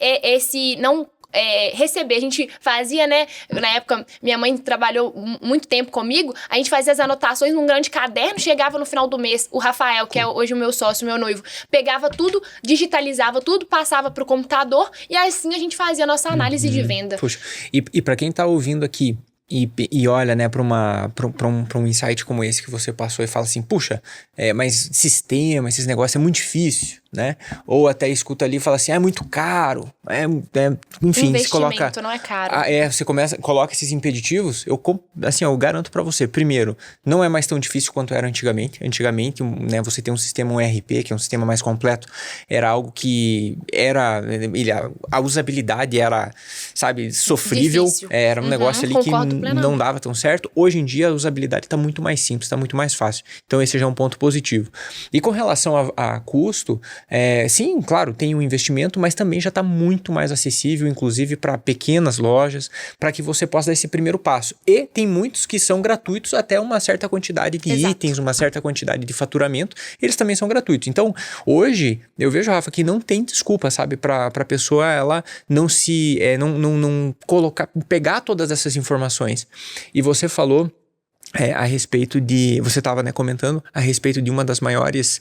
receber. A gente fazia, né, na época minha mãe trabalhou muito tempo comigo, a gente fazia as anotações num grande caderno, chegava no final do mês, o Rafael, que é hoje o meu sócio, meu noivo, pegava tudo, digitalizava tudo, passava pro computador e assim a gente fazia a nossa análise de venda. Puxa, e para quem tá ouvindo aqui e olha, né, para um insight como esse que você passou e fala assim, puxa, mas sistema, esses negócios é muito difícil, né? Ou até escuta ali e fala assim, é muito caro, enfim, se coloca... não é caro. Você coloca esses impeditivos, eu garanto para você, primeiro, não é mais tão difícil quanto era antigamente. Antigamente, né, você tem um sistema, um ERP, que é um sistema mais completo, era algo que a usabilidade era, sabe, sofrível, difícil. Era um negócio ali que não dava tão certo. Hoje em dia, a usabilidade está muito mais simples, está muito mais fácil. Então, esse já é um ponto positivo. E com relação a custo, sim, claro, tem um investimento, mas também já está muito mais acessível, inclusive para pequenas lojas, para que você possa dar esse primeiro passo. E tem muitos que são gratuitos até uma certa quantidade de itens, uma certa quantidade de faturamento, eles também são gratuitos. Então, hoje, eu vejo, Rafa, que não tem desculpa, sabe, para a pessoa, ela não se, não pegar todas essas informações. E você falou a respeito de... Você estava, né, comentando a respeito de uma das maiores,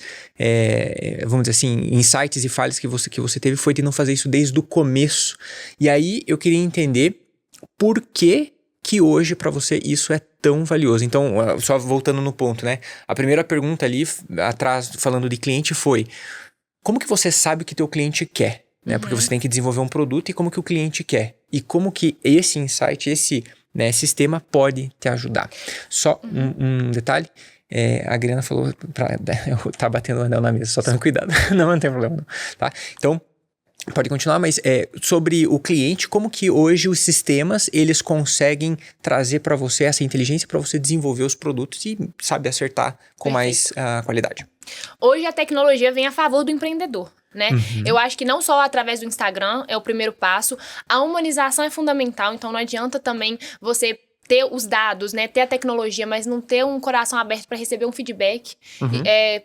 vamos dizer assim, insights e falhas que você teve foi de não fazer isso desde o começo. E aí eu queria entender por que hoje para você isso é tão valioso. Então, só voltando no ponto, né? A primeira pergunta ali atrás, falando de cliente, foi: como que você sabe o que teu cliente quer? Né? Porque você tem que desenvolver um produto e como que o cliente quer. E como que esse insight, esse sistema pode te ajudar. Só um detalhe, a Adriana falou tá batendo o anel na mesa, só tome cuidado. não tem problema não, tá? Então, pode continuar, mas sobre o cliente, como que hoje os sistemas, eles conseguem trazer para você essa inteligência para você desenvolver os produtos e, sabe, acertar com mais qualidade. Hoje a tecnologia vem a favor do empreendedor, né? Eu acho que não só através do Instagram é o primeiro passo, a humanização é fundamental, então não adianta também você ter os dados, né, ter a tecnologia, mas não ter um coração aberto para receber um feedback.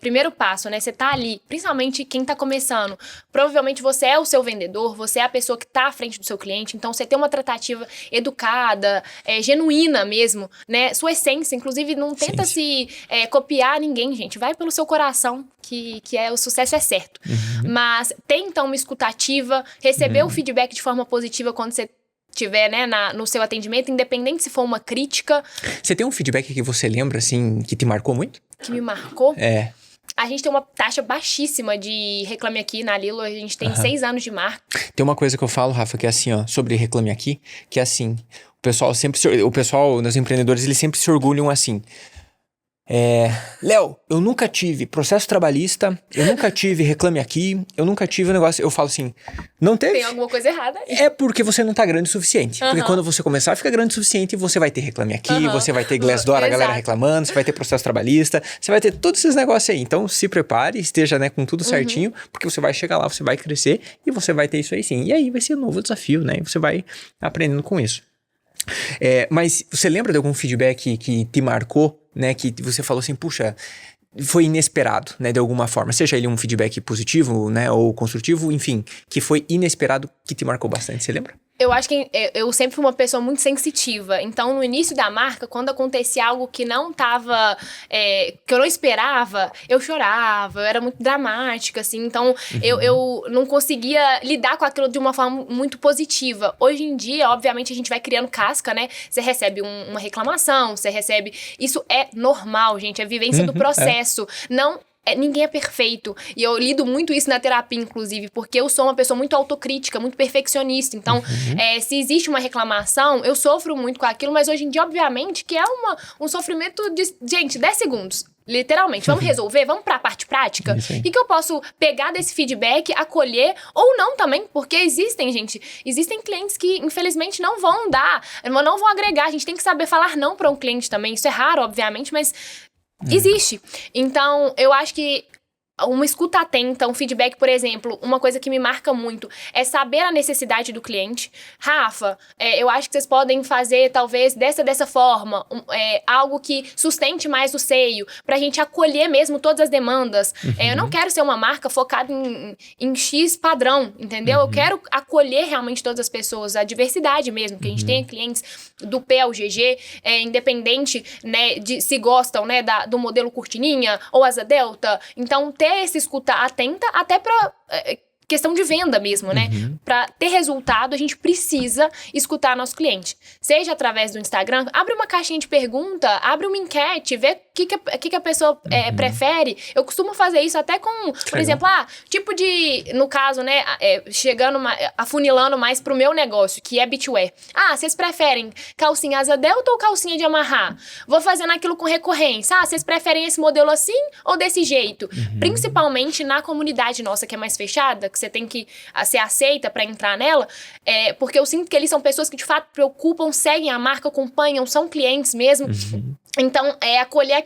Primeiro passo, né, você tá ali, principalmente quem tá começando, provavelmente você é o seu vendedor, você é a pessoa que tá à frente do seu cliente, então você tem uma tratativa educada, genuína mesmo, né, sua essência, inclusive não tenta se copiar ninguém, gente, vai pelo seu coração, que o sucesso é certo. Mas tem então uma escutativa, receber o feedback de forma positiva quando você tiver, né, no seu atendimento, independente se for uma crítica. Você tem um feedback que você lembra, assim, que te marcou muito? Que me marcou? A gente tem uma taxa baixíssima de Reclame Aqui na Lilo, a gente tem 6 anos de marca. Tem uma coisa que eu falo, Rafa, que é assim, ó, sobre Reclame Aqui, que é assim, o pessoal, os empreendedores, eles sempre se orgulham assim... Léo, eu nunca tive processo trabalhista, eu nunca tive Reclame Aqui, eu nunca tive um negócio, eu falo assim, não teve? Tem alguma coisa errada aí. É porque você não tá grande o suficiente. Porque quando você começar a ficar grande o suficiente, você vai ter Reclame Aqui, você vai ter Glassdoor, a galera reclamando, você vai ter processo trabalhista, você vai ter todos esses negócios aí. Então se prepare, esteja, né, com tudo certinho, porque você vai chegar lá, você vai crescer e você vai ter isso aí sim. E aí vai ser um novo desafio, né? E você vai aprendendo com isso. Mas você lembra de algum feedback que te marcou? né, que você falou assim, puxa, foi inesperado, né, de alguma forma, seja ele um feedback positivo, né, ou construtivo, enfim, que foi inesperado, que te marcou bastante, você lembra? Eu acho que eu sempre fui uma pessoa muito sensitiva. Então, no início da marca, quando acontecia algo que não tava... que eu não esperava, eu chorava, eu era muito dramática, assim. Então, eu não conseguia lidar com aquilo de uma forma muito positiva. Hoje em dia, obviamente, a gente vai criando casca, né? Você recebe uma reclamação, você recebe... Isso é normal, gente. É a vivência do processo. Não... Ninguém é perfeito. E eu lido muito isso na terapia, inclusive, porque eu sou uma pessoa muito autocrítica, muito perfeccionista. Então, se existe uma reclamação, eu sofro muito com aquilo, mas hoje em dia, obviamente, que é um sofrimento de, gente, 10 segundos. Literalmente. Vamos resolver? Vamos pra parte prática? O que eu posso pegar desse feedback, acolher, ou não também, porque existem clientes que, infelizmente, não vão agregar. A gente tem que saber falar não pra um cliente também. Isso é raro, obviamente, mas... existe. Então, eu acho que uma escuta atenta, um feedback, por exemplo, uma coisa que me marca muito é saber a necessidade do cliente. Rafa, eu acho que vocês podem fazer, talvez, dessa forma, algo que sustente mais o seio, pra gente acolher mesmo todas as demandas. Eu não quero ser uma marca focada em X padrão, entendeu? Eu quero acolher realmente todas as pessoas, a diversidade mesmo, que a gente tenha clientes do P ao GG, independente, né, de se gostam, né, do modelo cortininha ou asa delta. Então, ter essa escuta atenta até pra questão de venda mesmo, né? Pra ter resultado, a gente precisa escutar nosso cliente. Seja através do Instagram, abre uma caixinha de pergunta, abre uma enquete, vê o que a pessoa prefere. Eu costumo fazer isso até com, por exemplo, tipo de, no caso, né, afunilando mais pro meu negócio, que é beachwear. Vocês preferem calcinha asa delta ou calcinha de amarrar? Vou fazendo aquilo com recorrência. Vocês preferem esse modelo assim ou desse jeito? Principalmente na comunidade nossa, que é mais fechada, que você tem que ser aceita pra entrar nela, porque eu sinto que eles são pessoas que de fato preocupam, seguem a marca, acompanham, são clientes mesmo. Então, acolher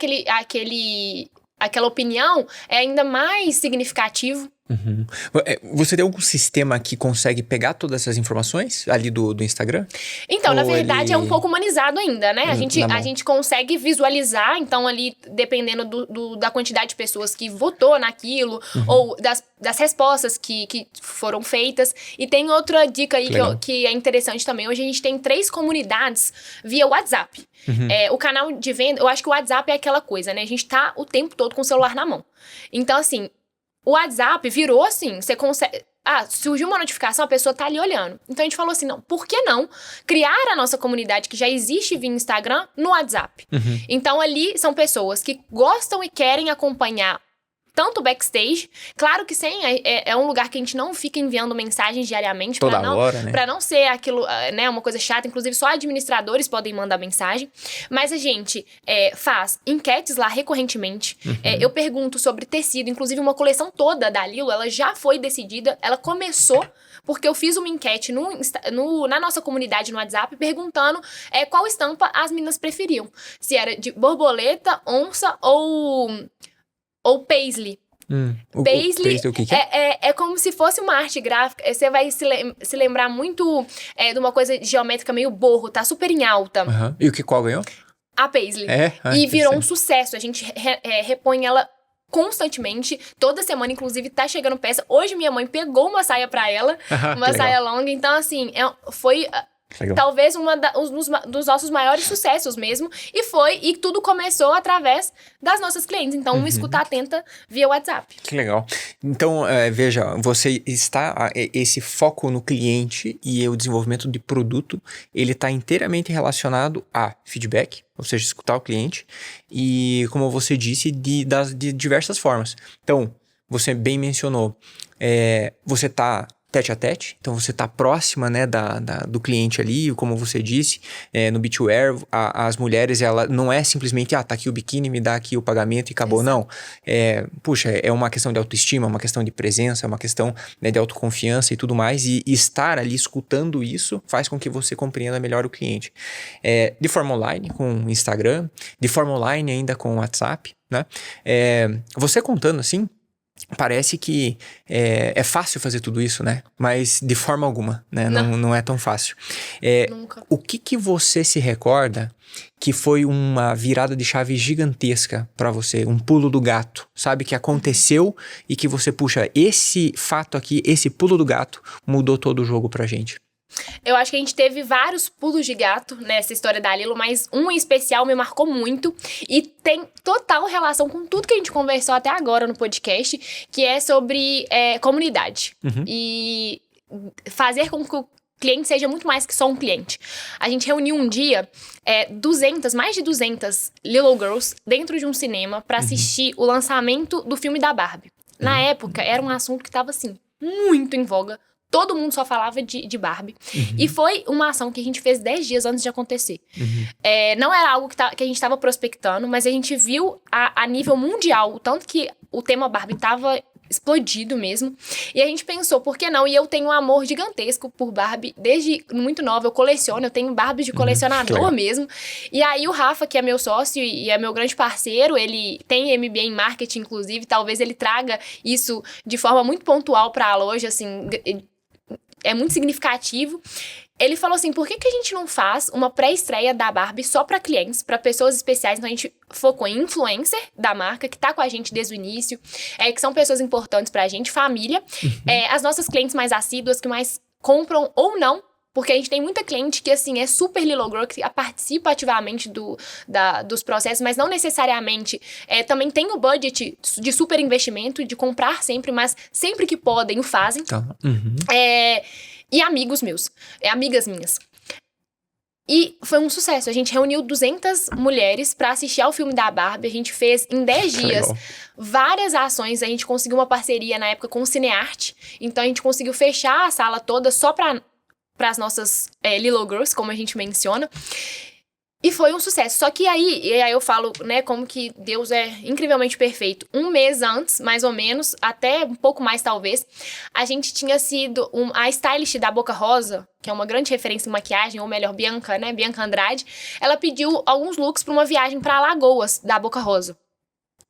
aquela opinião é ainda mais significativo. Você tem algum sistema que consegue pegar todas essas informações ali do Instagram? Então, na verdade, é um pouco humanizado ainda, né? A gente consegue visualizar, então ali, dependendo da quantidade de pessoas que votou naquilo, ou das respostas que foram feitas. E tem outra dica aí que é interessante também. Hoje a gente tem 3 comunidades via WhatsApp. O canal de venda, eu acho que o WhatsApp é aquela coisa, né? A gente tá o tempo todo com o celular na mão. Então, assim, o WhatsApp virou assim, você consegue... surgiu uma notificação, a pessoa tá ali olhando. Então a gente falou assim, não, por que não criar a nossa comunidade que já existe via Instagram no WhatsApp? Então ali são pessoas que gostam e querem acompanhar tanto o backstage, claro que é um lugar que a gente não fica enviando mensagens diariamente pra não ser aquilo, né, uma coisa chata, inclusive só administradores podem mandar mensagem, mas a gente faz enquetes lá recorrentemente, eu pergunto sobre tecido, inclusive uma coleção toda da Lilo, ela já foi decidida, ela começou porque eu fiz uma enquete na nossa comunidade no WhatsApp perguntando qual estampa as meninas preferiam, se era de borboleta, onça ou paisley. Paisley o que é? É como se fosse uma arte gráfica. Você vai se lembrar muito de uma coisa geométrica meio borro, tá super em alta. E qual ganhou? A paisley. E virou um sucesso. A gente repõe ela constantemente, toda semana, inclusive, tá chegando peça. Hoje minha mãe pegou uma saia pra ela, uma saia longa. Então, assim, foi... talvez um dos nossos maiores sucessos mesmo. E tudo começou através das nossas clientes. Então, uma escuta atenta via WhatsApp. Que legal. Então, veja, esse foco no cliente e o desenvolvimento de produto, ele está inteiramente relacionado a feedback, ou seja, escutar o cliente, e, como você disse, de diversas formas. Então, você bem mencionou, você está tete a tete, então você está próxima, né, do cliente ali, como você disse, no beachwear, as mulheres, ela não é simplesmente, tá aqui o biquíni, me dá aqui o pagamento e acabou, não. É uma questão de autoestima, uma questão de presença, uma questão, né, de autoconfiança e tudo mais, e estar ali escutando isso faz com que você compreenda melhor o cliente. De forma online, com Instagram, de forma online ainda com WhatsApp, né? Você contando assim, parece que é fácil fazer tudo isso, né? Mas de forma alguma, né? Não é tão fácil. Nunca. O que você se recorda que foi uma virada de chave gigantesca pra você? Um pulo do gato, sabe? Que aconteceu e que você, puxa, esse fato aqui, esse pulo do gato mudou todo o jogo pra gente. Eu acho que a gente teve vários pulos de gato nessa história da Lilo, mas um em especial me marcou muito e tem total relação com tudo que a gente conversou até agora no podcast, que é sobre comunidade. E fazer com que o cliente seja muito mais que só um cliente. A gente reuniu um dia mais de 200 Little Girls dentro de um cinema pra assistir o lançamento do filme da Barbie. Na época, era um assunto que tava, assim, muito em voga. Todo mundo só falava de Barbie. E foi uma ação que a gente fez 10 dias antes de acontecer. Não era algo que a gente estava prospectando, mas a gente viu a nível mundial o tanto que o tema Barbie estava explodido mesmo. E a gente pensou, por que não? E eu tenho um amor gigantesco por Barbie. Desde muito nova, eu coleciono. Eu tenho Barbie de colecionador mesmo. E aí o Rafa, que é meu sócio e é meu grande parceiro, ele tem MBA em marketing, inclusive. Talvez ele traga isso de forma muito pontual para a loja, assim... É muito significativo. Ele falou assim, por que a gente não faz uma pré-estreia da Barbie só para clientes, para pessoas especiais? Então a gente focou em influencer da marca, que tá com a gente desde o início, que são pessoas importantes pra gente, família. As nossas clientes mais assíduas, que mais compram ou não, porque a gente tem muita cliente que, assim, é super Little Girl, que participa ativamente dos processos, mas não necessariamente também tem o budget de super investimento, de comprar sempre, mas sempre que podem o fazem. Tá. E amigos meus, amigas minhas. E foi um sucesso. A gente reuniu 200 mulheres pra assistir ao filme da Barbie. A gente fez, em 10 dias, várias ações. A gente conseguiu uma parceria, na época, com o Cinearte. Então, a gente conseguiu fechar a sala toda só para as nossas Little Girls, como a gente menciona. E foi um sucesso. Só que aí eu falo, né, como que Deus é incrivelmente perfeito. Um mês antes, mais ou menos, até um pouco mais talvez, a gente tinha sido a stylist da Boca Rosa, que é uma grande referência em maquiagem, ou melhor, Bianca, né, Bianca Andrade. Ela pediu alguns looks para uma viagem para Alagoas, da Boca Rosa.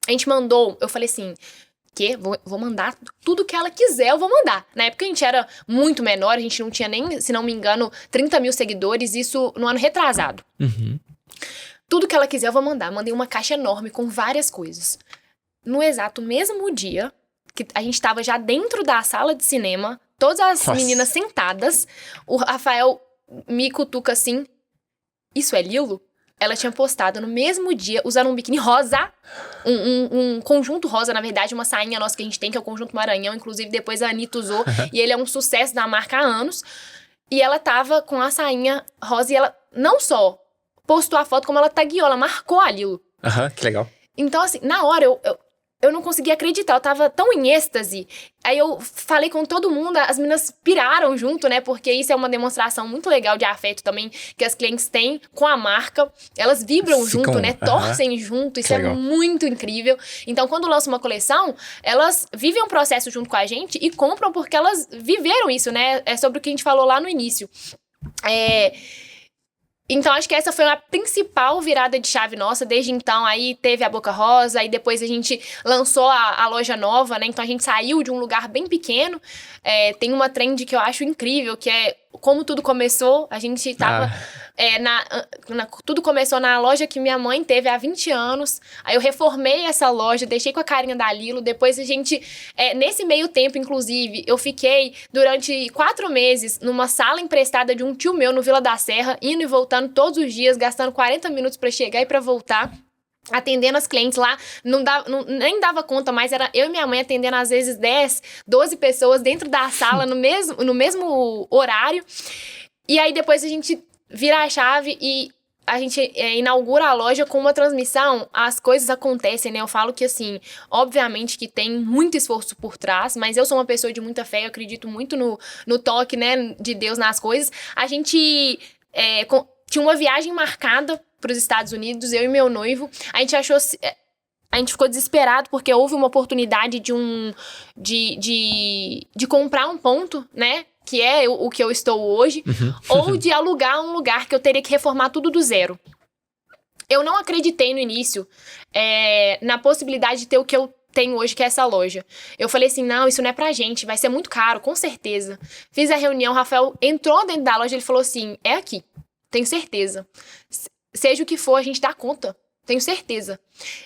A gente mandou, eu falei assim... Vou mandar tudo que ela quiser, eu vou mandar. Na época a gente era muito menor, a gente não tinha nem, se não me engano, 30 mil seguidores, isso no ano retrasado. Tudo que ela quiser eu vou mandar. Mandei uma caixa enorme com várias coisas. No exato mesmo dia, que a gente tava já dentro da sala de cinema, todas as meninas sentadas, o Rafael me cutuca assim, isso é Lilo? Ela tinha postado no mesmo dia, usando um biquíni rosa, um conjunto rosa, na verdade, uma sainha nossa que a gente tem, que é o Conjunto Maranhão, inclusive depois a Anitta usou, e ele é um sucesso da marca há anos. E ela tava com a sainha rosa e ela não só postou a foto, como ela tagueou, ela marcou a Lilo. Que legal. Então, assim, na hora eu não conseguia acreditar, eu tava tão em êxtase. Aí eu falei com todo mundo, as meninas piraram junto, né? Porque isso é uma demonstração muito legal de afeto também, que as clientes têm com a marca. Elas vibram junto, né? Torcem junto, isso é muito incrível. Então, quando lança uma coleção, elas vivem um processo junto com a gente e compram porque elas viveram isso, né? É sobre o que a gente falou lá no início. Então, acho que essa foi a principal virada de chave nossa. Desde então, aí teve a Boca Rosa, aí depois a gente lançou a loja nova, né? Então, a gente saiu de um lugar bem pequeno. Tem uma trend que eu acho incrível, que é como tudo começou. A gente tava... tudo começou na loja que minha mãe teve há 20 anos. Aí eu reformei essa loja, deixei com a carinha da Lilo. Depois a gente... nesse meio tempo, inclusive, eu fiquei durante 4 meses numa sala emprestada de um tio meu no Vila da Serra, indo e voltando todos os dias, gastando 40 minutos pra chegar e pra voltar. Atendendo as clientes lá, nem dava conta, mas era eu e minha mãe atendendo às vezes 10, 12 pessoas dentro da sala no mesmo horário. E aí depois a gente vira a chave e a gente inaugura a loja com uma transmissão. As coisas acontecem, né? Eu falo que, assim, obviamente que tem muito esforço por trás, mas eu sou uma pessoa de muita fé, eu acredito muito no toque, né, de Deus nas coisas. A gente tinha uma viagem marcada para os Estados Unidos, eu e meu noivo. A gente ficou desesperado porque houve uma oportunidade de comprar um ponto, né? Que é o que eu estou hoje, ou de alugar um lugar que eu teria que reformar tudo do zero. Eu não acreditei no início na possibilidade de ter o que eu tenho hoje, que é essa loja. Eu falei assim, não, isso não é pra gente, vai ser muito caro, com certeza. Fiz a reunião, o Rafael entrou dentro da loja, ele falou assim, é aqui, tenho certeza. Seja o que for, a gente dá conta, tenho certeza.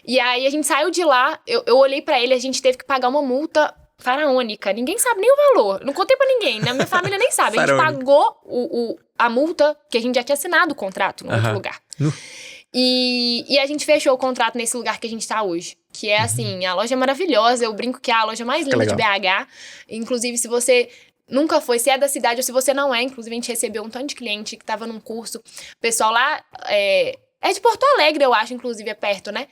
E aí a gente saiu de lá, eu olhei pra ele, a gente teve que pagar uma multa faraônica, ninguém sabe nem o valor, não contei pra ninguém, né? Minha família nem sabe, a gente pagou a multa, que a gente já tinha assinado o contrato no outro lugar. E a gente fechou o contrato nesse lugar que a gente tá hoje. Que é assim, a loja é maravilhosa. Eu brinco que é a loja mais linda de BH. Inclusive, se você nunca foi, se é da cidade ou se você não é. Inclusive, a gente recebeu um tanto de cliente que tava num curso. O pessoal lá é de Porto Alegre, eu acho, inclusive, é perto, né?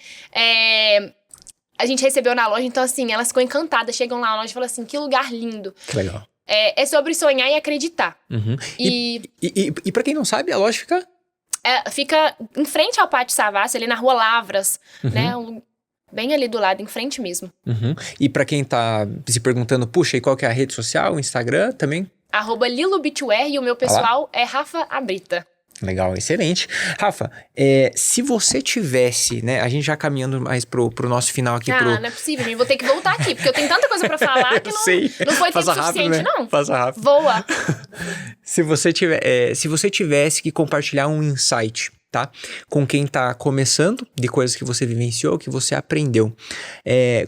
A gente recebeu na loja, então assim, elas ficam encantadas. Chegam lá na loja e falam assim, que lugar lindo. Que legal. É sobre sonhar e acreditar. E pra quem não sabe, a loja fica... fica em frente ao Pátio Savassi, ali na Rua Lavras, né? Bem ali do lado, em frente mesmo. E pra quem tá se perguntando, puxa, e qual que é a rede social, o Instagram também? @LiloBeachwear e o meu pessoal é Rafa Abrita. Legal, excelente. Rafa, se você tivesse, né, a gente já caminhando mais pro nosso final aqui. Não é possível, eu vou ter que voltar aqui, porque eu tenho tanta coisa pra falar que não foi tempo suficiente, né? Não. Faça rápido. Voa. Se você tivesse que compartilhar um insight, tá? Com quem tá começando, de coisas que você vivenciou, que você aprendeu.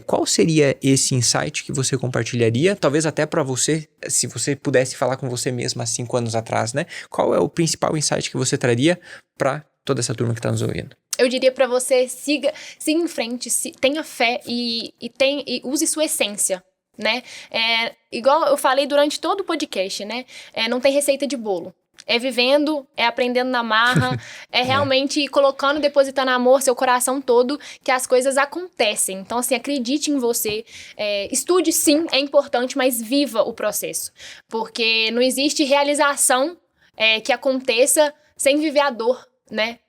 Qual seria esse insight que você compartilharia? Talvez até para você, se você pudesse falar com você mesmo há 5 anos atrás, né? Qual é o principal insight que você traria para toda essa turma que tá nos ouvindo? Eu diria pra você, siga em frente, tenha fé e use sua essência. Né? Igual eu falei durante todo o podcast, né? Não tem receita de bolo. É vivendo, é aprendendo na marra, é realmente colocando, depositando amor, seu coração todo, que as coisas acontecem. Então, assim, acredite em você. Estude, sim, é importante, mas viva o processo. Porque não existe realização que aconteça sem viver a dor, né?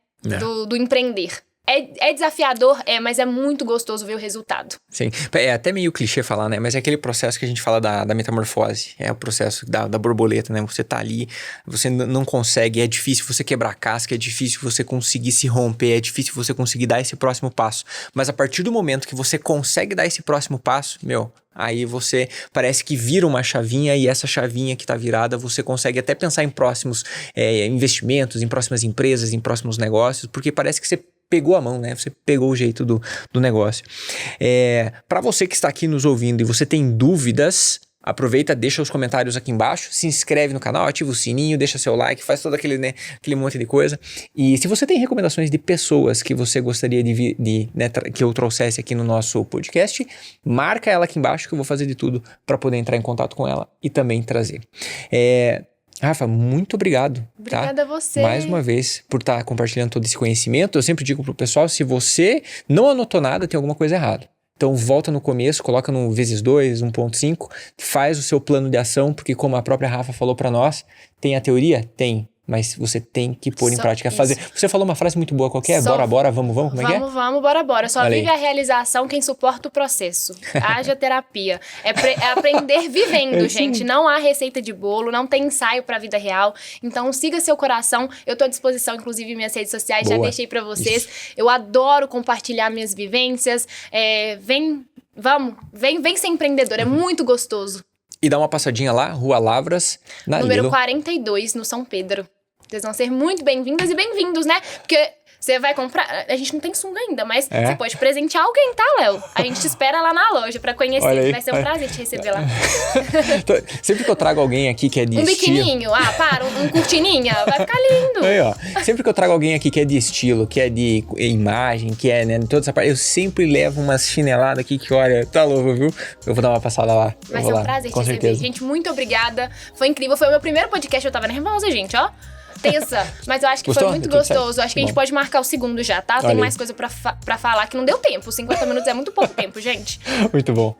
Do empreender. É desafiador, mas é muito gostoso ver o resultado. Sim, é até meio clichê falar, né? Mas é aquele processo que a gente fala da metamorfose. É o processo da borboleta, né? Você tá ali, você não consegue, é difícil você quebrar a casca, é difícil você conseguir se romper, é difícil você conseguir dar esse próximo passo. Mas a partir do momento que você consegue dar esse próximo passo, aí você parece que vira uma chavinha e essa chavinha que tá virada, você consegue até pensar em próximos investimentos, em próximas empresas, em próximos negócios, porque parece que você pegou a mão, né? Você pegou o jeito do negócio. Para você que está aqui nos ouvindo e você tem dúvidas, aproveita, deixa os comentários aqui embaixo, se inscreve no canal, ativa o sininho, deixa seu like, faz todo aquele monte de coisa. E se você tem recomendações de pessoas que você gostaria que eu trouxesse aqui no nosso podcast, marca ela aqui embaixo que eu vou fazer de tudo para poder entrar em contato com ela e também trazer. Rafa, muito obrigado. Obrigada a você. Mais uma vez, por estar compartilhando todo esse conhecimento. Eu sempre digo pro pessoal, se você não anotou nada, tem alguma coisa errada. Então, volta no começo, coloca no ×2, 1.5, faz o seu plano de ação, porque como a própria Rafa falou para nós, tem a teoria? Tem. Mas você tem que pôr em prática, fazer. Você falou uma frase muito boa, qualquer? Bora, vamos, como é que é? Vamos, bora. Só vive a realização quem suporta o processo. Haja terapia. É aprender vivendo, gente. Não há receita de bolo, não tem ensaio pra vida real. Então, siga seu coração. Eu tô à disposição, inclusive, em minhas redes sociais, já deixei pra vocês. Isso. Eu adoro compartilhar minhas vivências. Vem ser empreendedor, é muito gostoso. E dá uma passadinha lá, Rua Lavras, na Número 42, no São Pedro. Vocês vão ser muito bem-vindas e bem-vindos, né? Porque você vai comprar... A gente não tem sunga ainda, mas você pode presentear alguém, tá, Léo? A gente te espera lá na loja pra conhecer. Vai ser um prazer te receber lá. Sempre que eu trago alguém aqui que é de estilo... biquininho, um cortininha, vai ficar lindo. Aí, ó. Sempre que eu trago alguém aqui que é de estilo, que é de imagem, que é, né, toda essa parte, eu sempre levo umas chineladas aqui que, olha, tá louco, viu? Eu vou dar uma passada lá. Vai ser um prazer te receber. Gente, muito obrigada. Foi incrível. Foi o meu primeiro podcast, eu tava nervosa, gente, ó. Tensa, mas eu acho que foi muito gostoso. Acho que a gente pode marcar o segundo já, tá? Tem mais coisa pra falar que não deu tempo. 50 minutos é muito pouco tempo, gente. Muito bom.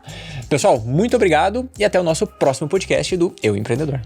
Pessoal, muito obrigado e até o nosso próximo podcast do Eu Empreendedor.